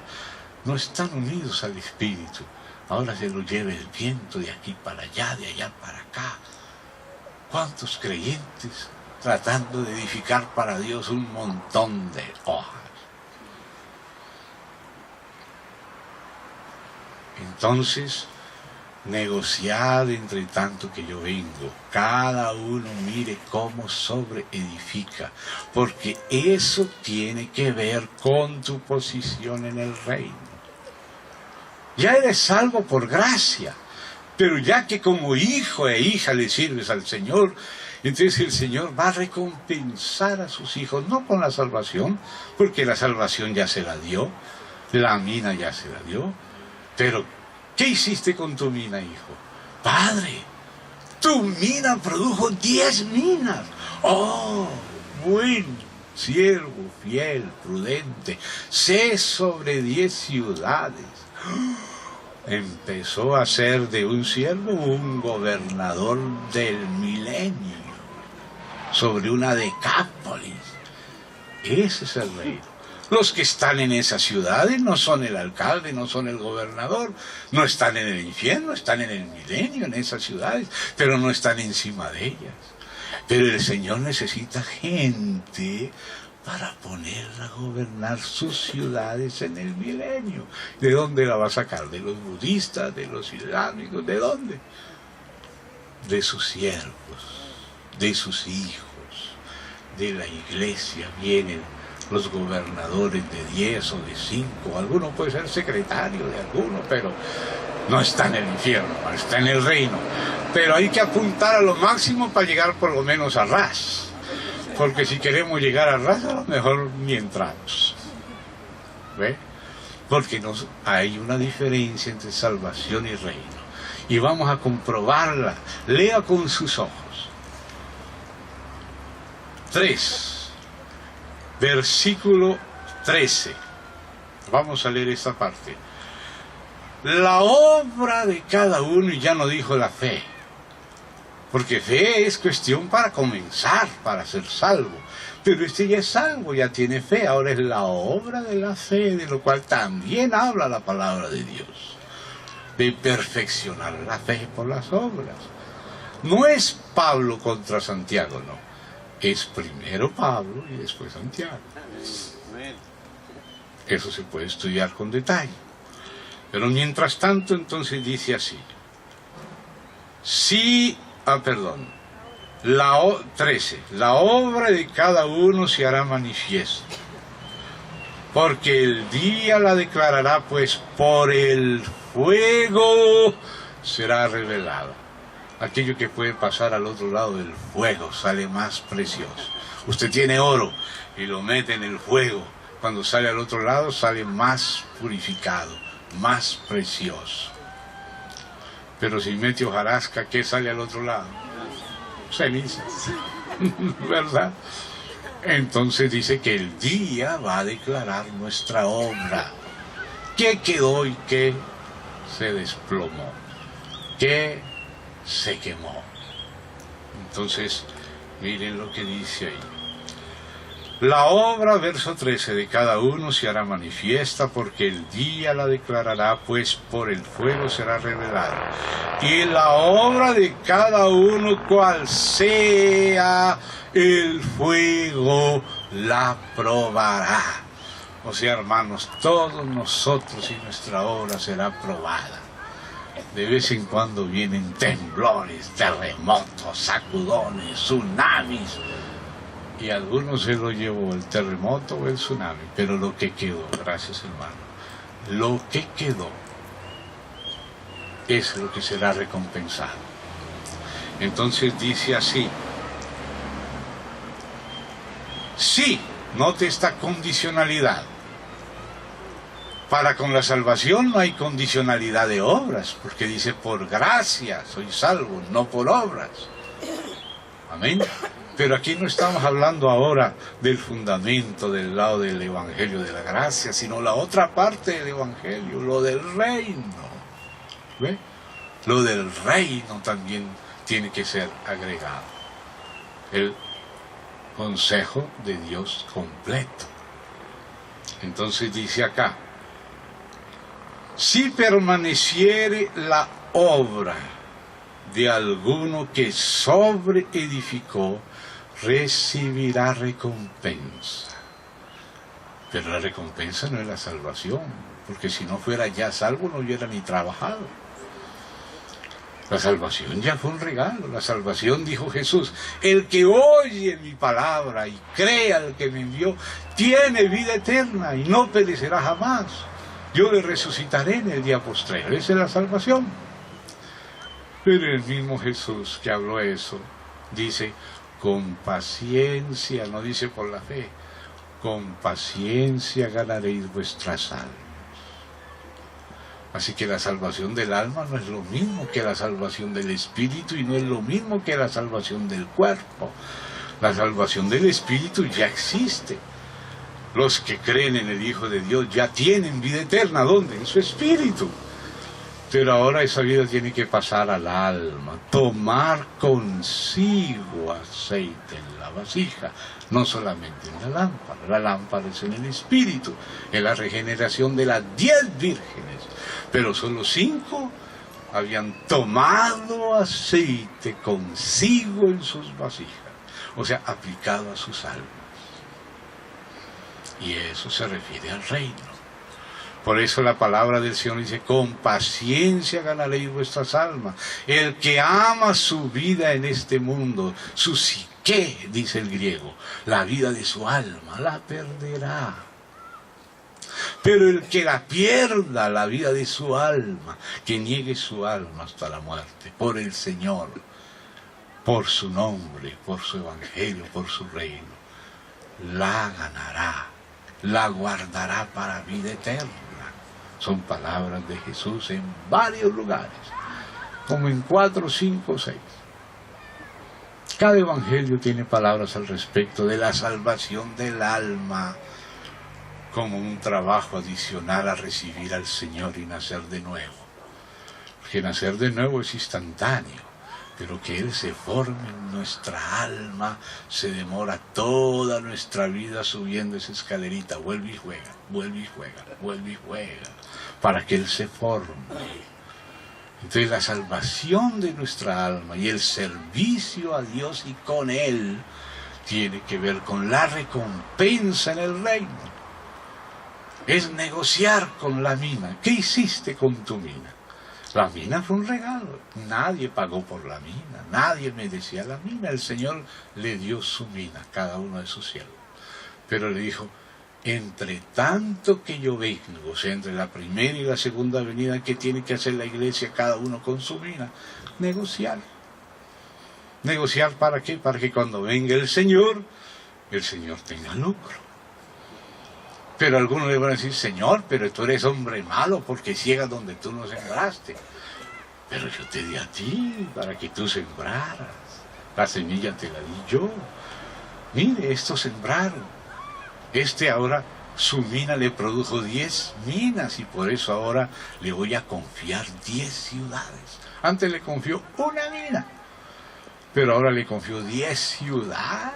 no están unidos al Espíritu. Ahora se lo lleva el viento de aquí para allá, de allá para acá. ¿Cuántos creyentes tratando de edificar para Dios un montón de hojas? Entonces, negociad entre tanto que yo vengo. Cada uno mire cómo sobreedifica, porque eso tiene que ver con tu posición en el reino. Ya eres salvo por gracia, pero ya que como hijo e hija le sirves al Señor, entonces el Señor va a recompensar a sus hijos, no con la salvación, porque la salvación ya se la dio, la mina ya se la dio, pero ¿qué hiciste con tu mina, hijo? Padre, Tu mina produjo 10 minas. Oh, buen siervo, fiel, prudente, sé sobre 10 ciudades. Empezó a ser de un siervo un gobernador del milenio, sobre una decápolis. Ese es el reino. Los que están en esas ciudades no son el alcalde, no son el gobernador, no están en el infierno, están en el milenio, en esas ciudades, pero no están encima de ellas. Pero el Señor necesita gente para ponerla a gobernar sus ciudades en el milenio. ¿De dónde la va a sacar? ¿De los budistas, de los islámicos? ¿De dónde? De sus siervos, de sus hijos, de la iglesia vienen los gobernadores de 10 o de 5, alguno puede ser secretario de alguno, pero no está en el infierno, está en el reino. Pero hay que apuntar a lo máximo para llegar por lo menos a ras, porque si queremos llegar a ras, a lo mejor ni entramos. ¿Ve? Porque hay una diferencia entre salvación y reino, y vamos a comprobarla. Lea con sus ojos. 3. Versículo 13. Vamos a leer esta parte. La obra de cada uno, y ya no dijo la fe, porque fe es cuestión para comenzar, para ser salvo. Pero este ya es salvo, ya tiene fe. Ahora es la obra de la fe, de lo cual también habla la palabra de Dios, de perfeccionar la fe por las obras. No es Pablo contra Santiago, no. Es primero Pablo y después Santiago. Eso se puede estudiar con detalle. Pero mientras tanto, entonces dice así. Sí, 13. La obra de cada uno se hará manifiesta, porque el día la declarará, pues por el fuego será revelada. Aquello que puede pasar al otro lado del fuego sale más precioso. Usted tiene oro y lo mete en el fuego. Cuando sale al otro lado sale más purificado, más precioso. Pero si mete hojarasca, ¿qué sale al otro lado? Cenizas. ¿Verdad? Entonces dice que el día va a declarar nuestra obra. ¿Qué quedó y qué se desplomó? ¿Qué se quemó? Entonces, miren lo que dice ahí. La obra, verso 13, de cada uno se hará manifiesta, porque el día la declarará, pues por el fuego será revelada. Y la obra de cada uno, cual sea el fuego, la probará. O sea, hermanos, todos nosotros y nuestra obra será probada. De vez en cuando vienen temblores, terremotos, sacudones, tsunamis. Y a algunos se lo llevó el terremoto o el tsunami. Pero lo que quedó, gracias hermano, lo que quedó es lo que será recompensado. Entonces dice así. Sí, note esta condicionalidad. Para con la salvación no hay condicionalidad de obras, porque dice, por gracia soy salvo, no por obras. Amén. Pero aquí no estamos hablando ahora del fundamento del lado del Evangelio de la gracia, sino la otra parte del Evangelio, lo del reino. ¿Ve? Lo del reino también tiene que ser agregado. El consejo de Dios completo. Entonces dice acá, si permaneciere la obra de alguno que sobreedificó, recibirá recompensa. Pero la recompensa no es la salvación, porque si no fuera ya salvo no hubiera ni trabajado. La salvación ya fue un regalo. La salvación, dijo Jesús, el que oye mi palabra y crea al que me envió, tiene vida eterna y no perecerá jamás. Yo le resucitaré en el día postrero. Esa es la salvación. Pero el mismo Jesús que habló eso, dice, con paciencia, no dice por la fe, con paciencia ganaréis vuestras almas. Así que la salvación del alma no es lo mismo que la salvación del espíritu y no es lo mismo que la salvación del cuerpo. La salvación del espíritu ya existe. Los que creen en el Hijo de Dios ya tienen vida eterna. ¿Dónde? En su espíritu. Pero ahora esa vida tiene que pasar al alma, tomar consigo aceite en la vasija, no solamente en la lámpara es en el espíritu, en la regeneración de las 10 vírgenes, pero solo 5 habían tomado aceite consigo en sus vasijas, o sea, aplicado a sus almas. Y eso se refiere al reino. Por eso la palabra del Señor dice, con paciencia ganaréis vuestras almas. El que ama su vida en este mundo, su psique, dice el griego, la vida de su alma, la perderá. Pero el que la pierda, la vida de su alma, que niegue su alma hasta la muerte, por el Señor, por su nombre, por su evangelio, por su reino, la ganará, la guardará para vida eterna. Son palabras de Jesús en varios lugares, como en 4, 5, 6. Cada evangelio tiene palabras al respecto de la salvación del alma, como un trabajo adicional a recibir al Señor y nacer de nuevo. Porque nacer de nuevo es instantáneo, pero que Él se forme en nuestra alma se demora toda nuestra vida subiendo esa escalerita, vuelve y juega, vuelve y juega, vuelve y juega, para que Él se forme. Entonces la salvación de nuestra alma y el servicio a Dios y con Él tiene que ver con la recompensa en el reino. Es negociar con la mina. ¿Qué hiciste con tu mina? La mina fue un regalo. Nadie pagó por la mina. Nadie merecía la mina. El Señor le dio su mina a cada uno de sus siervos. Pero le dijo, entre tanto que yo vengo, o sea, entre la primera y la segunda venida, ¿qué tiene que hacer la iglesia cada uno con su mina? Negociar. ¿Negociar para qué? Para que cuando venga el Señor tenga lucro. Pero algunos le van a decir, Señor, pero tú eres hombre malo porque ciegas donde tú no sembraste. Pero yo te di a ti para que tú sembraras. La semilla te la di yo. Mire, estos sembraron. Ahora, su mina le produjo 10 minas y por eso ahora le voy a confiar 10 ciudades. Antes le confió una mina, pero ahora le confió 10 ciudades.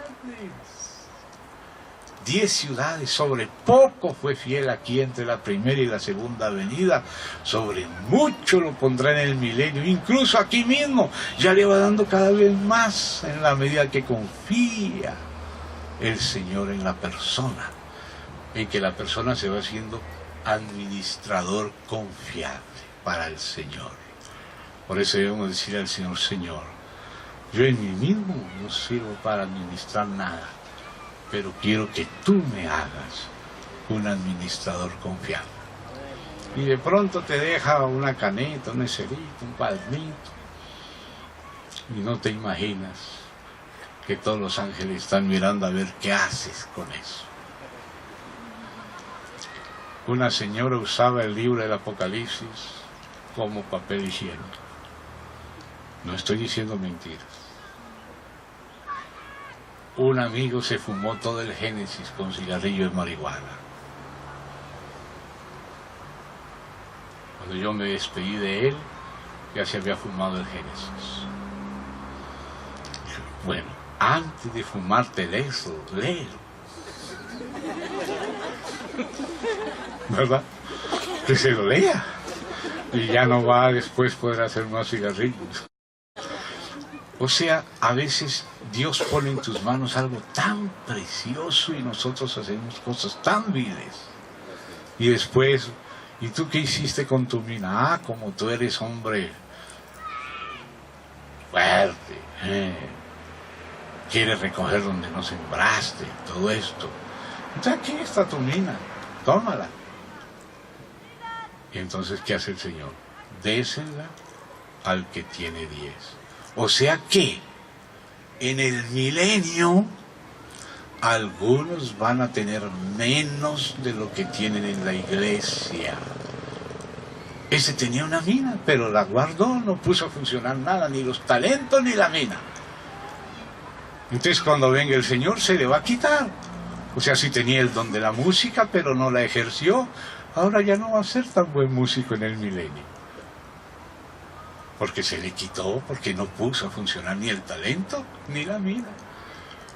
10 ciudades, sobre poco fue fiel aquí entre la primera y la segunda venida, sobre mucho lo pondrá en el milenio, incluso aquí mismo, ya le va dando cada vez más en la medida que confía el Señor en la persona, en que la persona se va haciendo administrador confiable para el Señor. Por eso debemos decir al Señor, Señor, yo en mí mismo no sirvo para administrar nada, pero quiero que tú me hagas un administrador confiable. Y de pronto te deja una caneta, un eserito, un cuadernito, y no te imaginas que todos los ángeles están mirando a ver qué haces con eso. Una señora usaba el libro del Apocalipsis como papel higiénico. No estoy diciendo mentiras. Un amigo se fumó todo el Génesis con cigarrillo de marihuana. Cuando yo me despedí de él, ya se había fumado el Génesis. Bueno, antes de fumarte eso, léelo. ¿Verdad? Que se lo lea. Y ya no va a después poder hacer más cigarrillos. O sea, a veces Dios pone en tus manos algo tan precioso y nosotros hacemos cosas tan viles. Y después, ¿y tú qué hiciste con tu mina? Ah, como tú eres hombre fuerte, quieres recoger donde no sembraste, todo esto. Entonces aquí está tu mina, tómala. Y entonces, ¿qué hace el Señor? Désela al que tiene 10. O sea que en el milenio algunos van a tener menos de lo que tienen en la iglesia. Ese tenía una mina, pero la guardó, no puso a funcionar nada, ni los talentos ni la mina. Entonces cuando venga el Señor se le va a quitar. O sea, si tenía el don de la música, pero no la ejerció, ahora ya no va a ser tan buen músico en el milenio. Porque se le quitó, porque no puso a funcionar ni el talento ni la mina.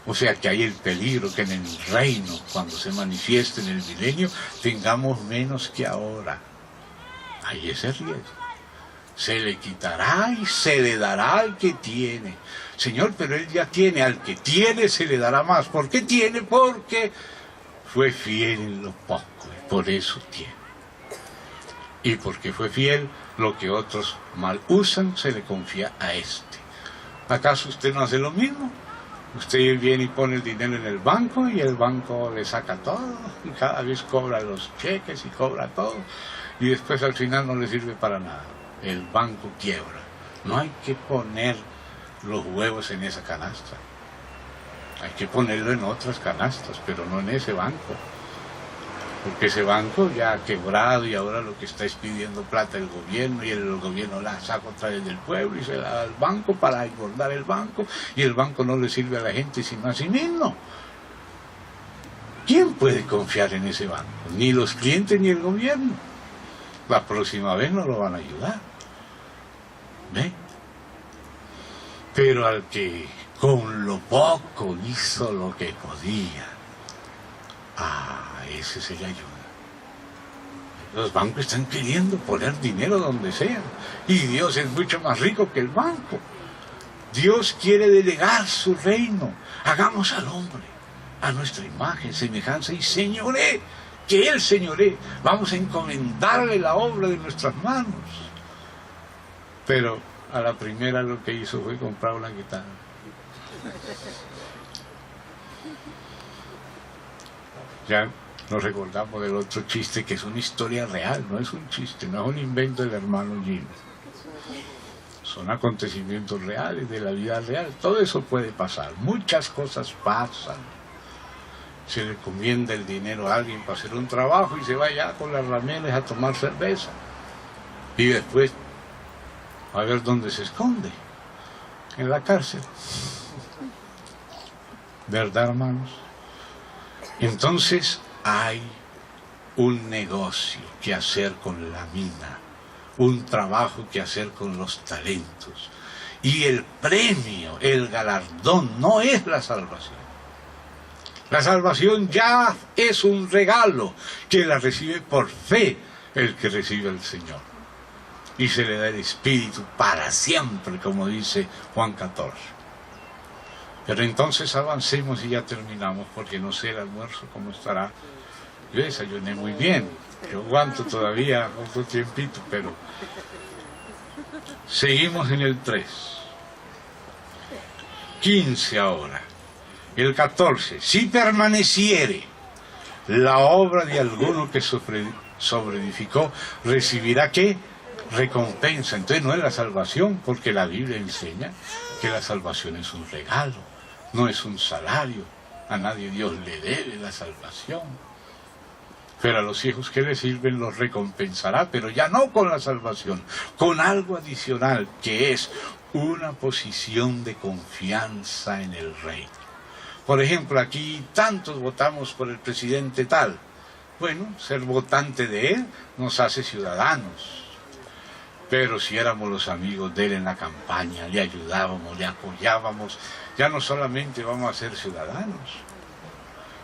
O sea que hay el peligro que en el reino, cuando se manifieste en el milenio, tengamos menos que ahora. Hay ese riesgo. Se le quitará y se le dará al que tiene. Señor, pero él ya tiene, al que tiene se le dará más. ¿Por qué tiene? Porque fue fiel en lo poco y por eso tiene. Y porque fue fiel, lo que otros mal usan se le confía a este. ¿Acaso usted no hace lo mismo? Usted viene y pone el dinero en el banco y el banco le saca todo y cada vez cobra los cheques y cobra todo y después al final no le sirve para nada. El banco quiebra. No hay que poner los huevos en esa canasta. Hay que ponerlo en otras canastas, pero no en ese banco. Porque ese banco ya ha quebrado y ahora lo que está es pidiendo plata el gobierno y el gobierno la saca otra vez del pueblo y se la da al banco para engordar el banco y el banco no le sirve a la gente sino a sí mismo. ¿Quién puede confiar en ese banco? Ni los clientes ni el gobierno. La próxima vez no lo van a ayudar. ¿Ve? Pero al que con lo poco hizo lo que podía, a ese se le ayuda. Los bancos están queriendo poner dinero donde sea y Dios es mucho más rico que el banco. Dios quiere delegar su reino. Hagamos al hombre a nuestra imagen, semejanza y señoré, que Él señoré. Vamos a encomendarle la obra de nuestras manos. Pero a la primera lo que hizo fue comprar una guitarra. Ya nos recordamos del otro chiste que es una historia real, no es un chiste, no es un invento del hermano Jim. Son acontecimientos reales de la vida real. Todo eso puede pasar, muchas cosas pasan. Se le encomienda el dinero a alguien para hacer un trabajo y se va ya con las rameles a tomar cerveza. Y después a ver dónde se esconde. En la cárcel. ¿Verdad, hermanos? Entonces hay un negocio que hacer con la mina, un trabajo que hacer con los talentos. Y el premio, el galardón, no es la salvación. La salvación ya es un regalo que la recibe por fe el que recibe al Señor. Y se le da el Espíritu para siempre, como dice Juan 14. Pero entonces avancemos y ya terminamos, porque no sé el almuerzo cómo estará. Yo desayuné muy bien, yo aguanto todavía otro tiempito, pero seguimos en el 3. 15 ahora. El 14. Si permaneciere la obra de alguno que sobreedificó, recibirá ¿qué? Recompensa. Entonces no es la salvación, porque la Biblia enseña que la salvación es un regalo, no es un salario. A nadie Dios le debe la salvación. Pero a los hijos que le sirven los recompensará, pero ya no con la salvación, con algo adicional, que es una posición de confianza en el reino. Por ejemplo, aquí tantos votamos por el presidente tal. Bueno, ser votante de él nos hace ciudadanos. Pero si éramos los amigos de él en la campaña, le ayudábamos, le apoyábamos, ya no solamente vamos a ser ciudadanos,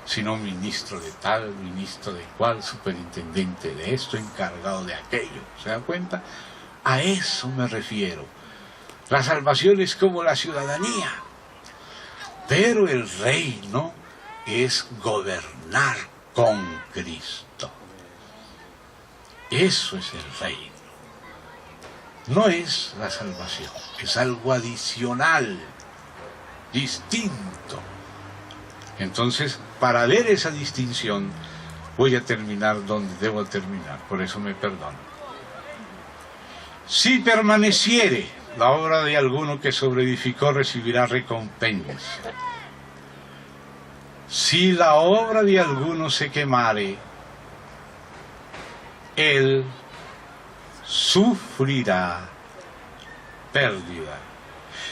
sino ministro de tal, ministro de cual, superintendente de esto, encargado de aquello. ¿Se dan cuenta? A eso me refiero. La salvación es como la ciudadanía, pero el reino es gobernar con Cristo. Eso es el reino. No es la salvación, es algo adicional, distinto. Entonces, para ver esa distinción, voy a terminar donde debo terminar, por eso me perdono. Si permaneciere la obra de alguno que sobreedificó, recibirá recompensa. Si la obra de alguno se quemare, él sufrirá pérdida,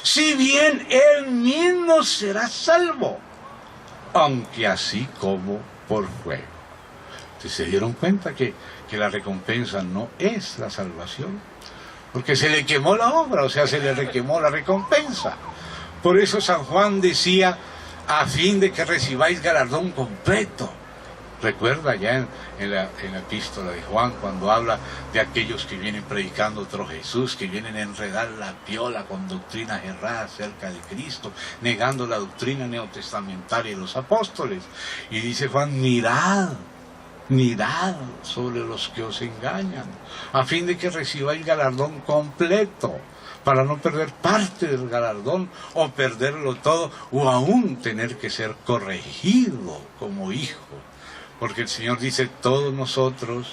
si bien él mismo será salvo, aunque así como por fuego. ¿Se dieron cuenta que la recompensa no es la salvación? Porque se le quemó la obra, o sea, se le requemó la recompensa. Por eso San Juan decía, a fin de que recibáis galardón completo. Recuerda ya en la epístola de Juan, cuando habla de aquellos que vienen predicando otro Jesús, que vienen a enredar la piola con doctrinas erradas acerca de Cristo, negando la doctrina neotestamentaria de los apóstoles. Y dice Juan, mirad sobre los que os engañan, a fin de que recibáis galardón completo, para no perder parte del galardón, o perderlo todo, o aún tener que ser corregido como hijo. Porque el Señor dice, todos nosotros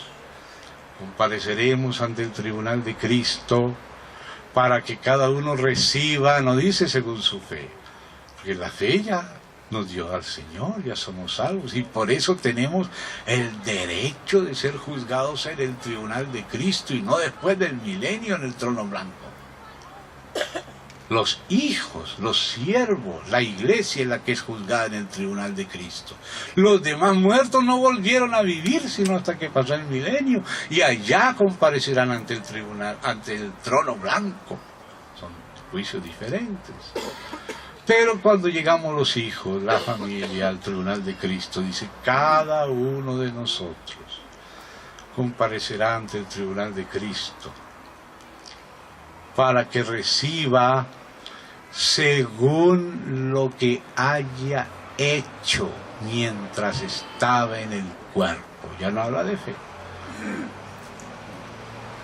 compareceremos ante el tribunal de Cristo, para que cada uno reciba, no dice según su fe, porque la fe ya nos dio al Señor, ya somos salvos, y por eso tenemos el derecho de ser juzgados en el tribunal de Cristo, y no después del milenio en el trono blanco. Los hijos, los siervos, la iglesia es la que es juzgada en el tribunal de Cristo. Los demás muertos no volvieron a vivir sino hasta que pasó el milenio, y allá comparecerán ante el tribunal, ante el trono blanco. Son juicios diferentes. Pero cuando llegamos los hijos, la familia, al tribunal de Cristo, dice, cada uno de nosotros comparecerá ante el tribunal de Cristo para que reciba según lo que haya hecho mientras estaba en el cuerpo. Ya no habla de fe,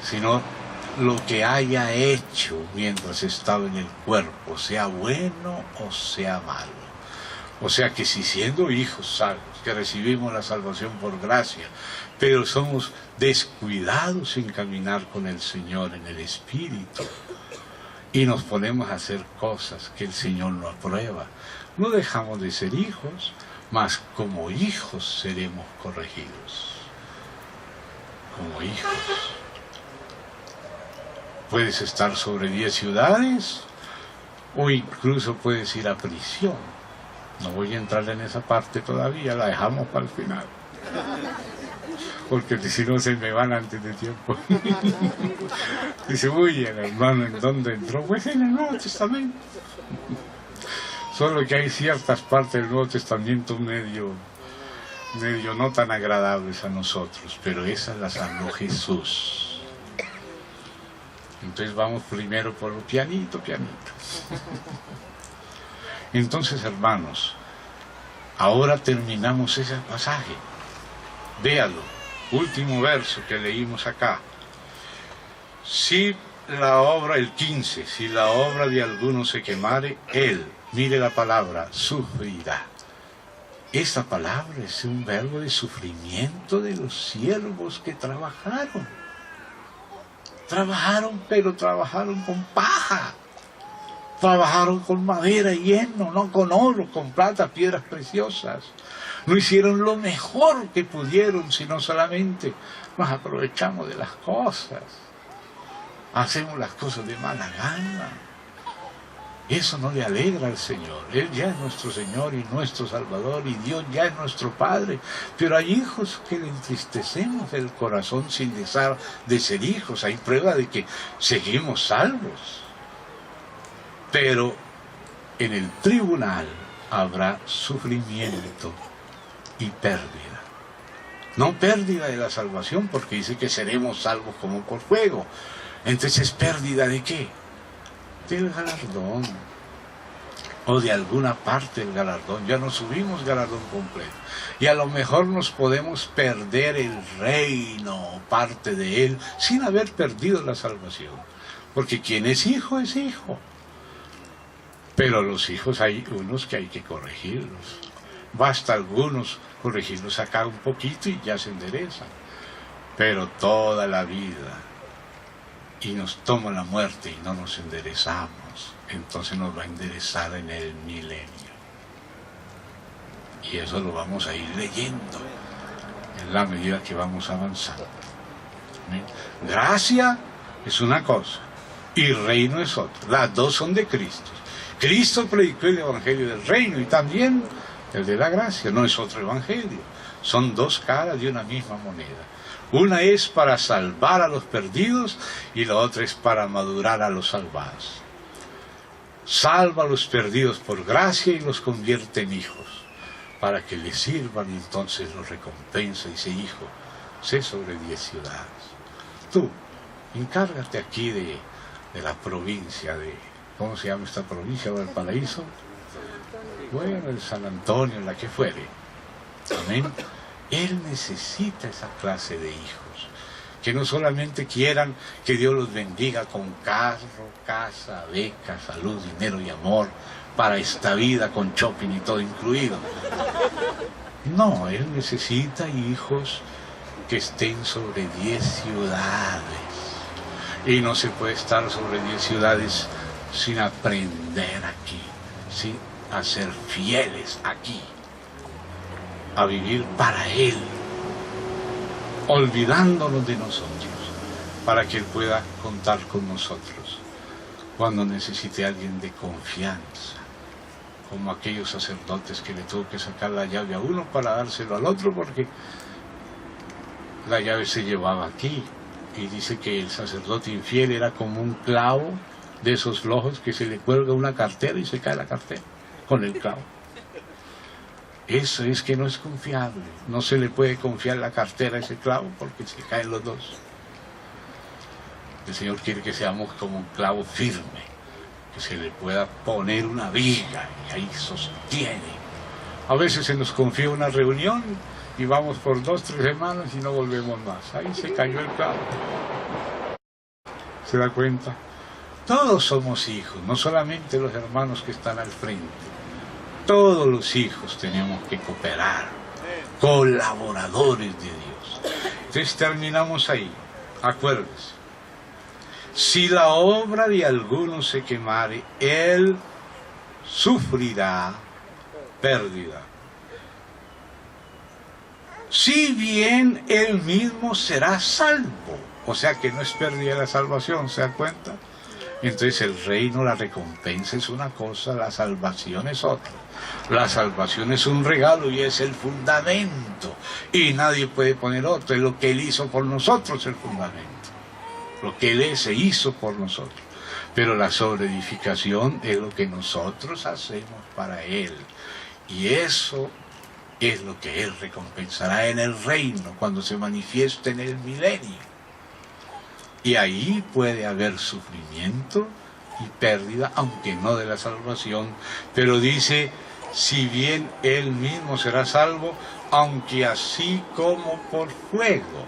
sino lo que haya hecho mientras estaba en el cuerpo, sea bueno o sea malo. O sea que si siendo hijos salvos, que recibimos la salvación por gracia, pero somos descuidados en caminar con el Señor en el Espíritu, y nos ponemos a hacer cosas que el Señor no aprueba, no dejamos de ser hijos, mas como hijos seremos corregidos. Como hijos. Puedes estar sobre 10 ciudades, o incluso puedes ir a prisión. No voy a entrar en esa parte todavía, la dejamos para el final. Porque si no se me van antes de tiempo. Dice, uy, el hermano, ¿en dónde entró? Pues en el Nuevo Testamento. Solo que hay ciertas partes del Nuevo Testamento medio no tan agradables a nosotros, pero esas las habló Jesús. Entonces vamos primero por lo pianito. Entonces, hermanos, ahora terminamos ese pasaje. Véalo, último verso que leímos acá. Si la obra, el 15, si la obra de alguno se quemare, él, mire la palabra, sufrirá. Esta palabra es un verbo de sufrimiento de los siervos que trabajaron. Pero trabajaron con paja. Trabajaron con madera y hierro, no con oro, con plata, piedras preciosas. No hicieron lo mejor que pudieron, sino solamente nos aprovechamos de las cosas. Hacemos las cosas de mala gana. Eso no le alegra al Señor. Él ya es nuestro Señor y nuestro Salvador, y Dios ya es nuestro Padre. Pero hay hijos que le entristecemos el corazón sin dejar de ser hijos. Hay prueba de que seguimos salvos. Pero en el tribunal habrá sufrimiento y pérdida. No pérdida de la salvación, porque dice que seremos salvos como por fuego. Entonces, ¿pérdida de qué? Del galardón, o de alguna parte del galardón. Ya no subimos galardón completo, y a lo mejor nos podemos perder el reino o parte de él sin haber perdido la salvación, porque quien es hijo es hijo. Pero los hijos hay unos que hay que corregirlos. Basta algunos corregirlos acá un poquito y ya se enderezan. Pero toda la vida, y nos toma la muerte y no nos enderezamos, entonces nos va a enderezar en el milenio. Y eso lo vamos a ir leyendo en la medida que vamos avanzando. ¿Amén? Gracia es una cosa y reino es otra. Las dos son de Cristo. Cristo predicó el evangelio del reino y también el de la gracia. No es otro evangelio. Son dos caras de una misma moneda. Una es para salvar a los perdidos y la otra es para madurar a los salvados. Salva a los perdidos por gracia y los convierte en hijos, para que les sirvan y entonces los recompensa. Dice: hijo, sé sobre 10 ciudades. Tú, encárgate aquí de la provincia de, ¿cómo se llama esta provincia? ¿Del Paraíso? Bueno, el San Antonio, la que fuere. Amén. Él necesita esa clase de hijos, que no solamente quieran que Dios los bendiga con carro, casa, beca, salud, dinero y amor para esta vida con shopping y todo incluido. No, Él necesita hijos que estén sobre 10 ciudades. Y no se puede estar sobre 10 ciudades sin aprender aquí, sin ser fieles aquí, a vivir para Él, olvidándonos de nosotros, para que Él pueda contar con nosotros cuando necesite a alguien de confianza, como aquellos sacerdotes que le tuvo que sacar la llave a uno para dárselo al otro, porque la llave se llevaba aquí, y dice que el sacerdote infiel era como un clavo de esos flojos que se le cuelga una cartera y se cae la cartera con el clavo. Eso es que no es confiable. No se le puede confiar la cartera a ese clavo porque se caen los dos. El Señor quiere que seamos como un clavo firme, que se le pueda poner una viga y ahí sostiene. A veces se nos confía una reunión y vamos por 2 o 3 semanas y no volvemos más. Ahí se cayó el clavo. ¿Se da cuenta? Todos somos hijos, no solamente los hermanos que están al frente. Todos los hijos tenemos que cooperar, colaboradores de Dios. Entonces terminamos ahí. Acuérdense: si la obra de alguno se quemare, él sufrirá pérdida. Si bien él mismo será salvo. O sea que no es pérdida la salvación, ¿se da cuenta? Entonces el reino, la recompensa es una cosa, la salvación es otra. La salvación es un regalo y es el fundamento. Y nadie puede poner otro. Es lo que Él hizo por nosotros el fundamento. Lo que Él se hizo por nosotros. Pero la sobreedificación es lo que nosotros hacemos para Él. Y eso es lo que Él recompensará en el reino cuando se manifieste en el milenio. Y ahí puede haber sufrimiento y pérdida, aunque no de la salvación. Pero dice: si bien él mismo será salvo, aunque así como por fuego.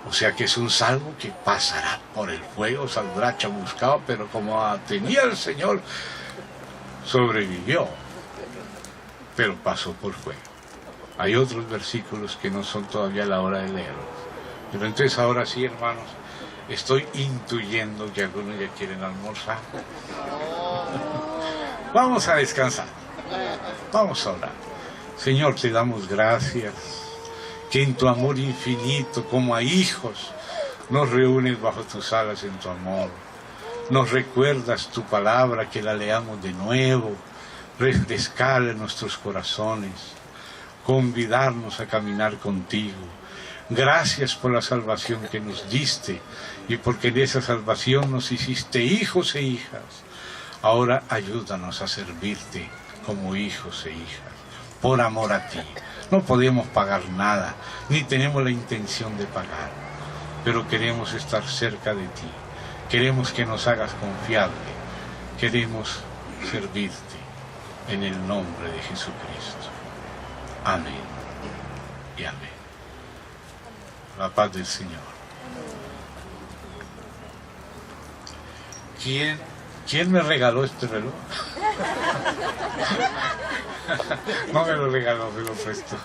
O sea que es un salvo que pasará por el fuego, saldrá chamuscado, pero como tenía el Señor, sobrevivió, pero pasó por fuego. Hay otros versículos que no son todavía la hora de leerlos. Pero entonces ahora sí, hermanos, estoy intuyendo que algunos ya quieren almorzar. Vamos a descansar. Vamos a orar. Señor, te damos gracias que en tu amor infinito, como a hijos, nos reúnes bajo tus alas en tu amor. Nos recuerdas tu palabra, que la leamos de nuevo, refrescar en nuestros corazones, convidarnos a caminar contigo. Gracias por la salvación que nos diste y porque en esa salvación nos hiciste hijos e hijas. Ahora ayúdanos a servirte como hijos e hijas, por amor a ti. No podemos pagar nada, ni tenemos la intención de pagar, pero queremos estar cerca de ti. Queremos que nos hagas confiable. Queremos servirte en el nombre de Jesucristo. Amén y amén. La paz del Señor. ¿Quién me regaló este reloj? No me lo regaló, me lo prestó.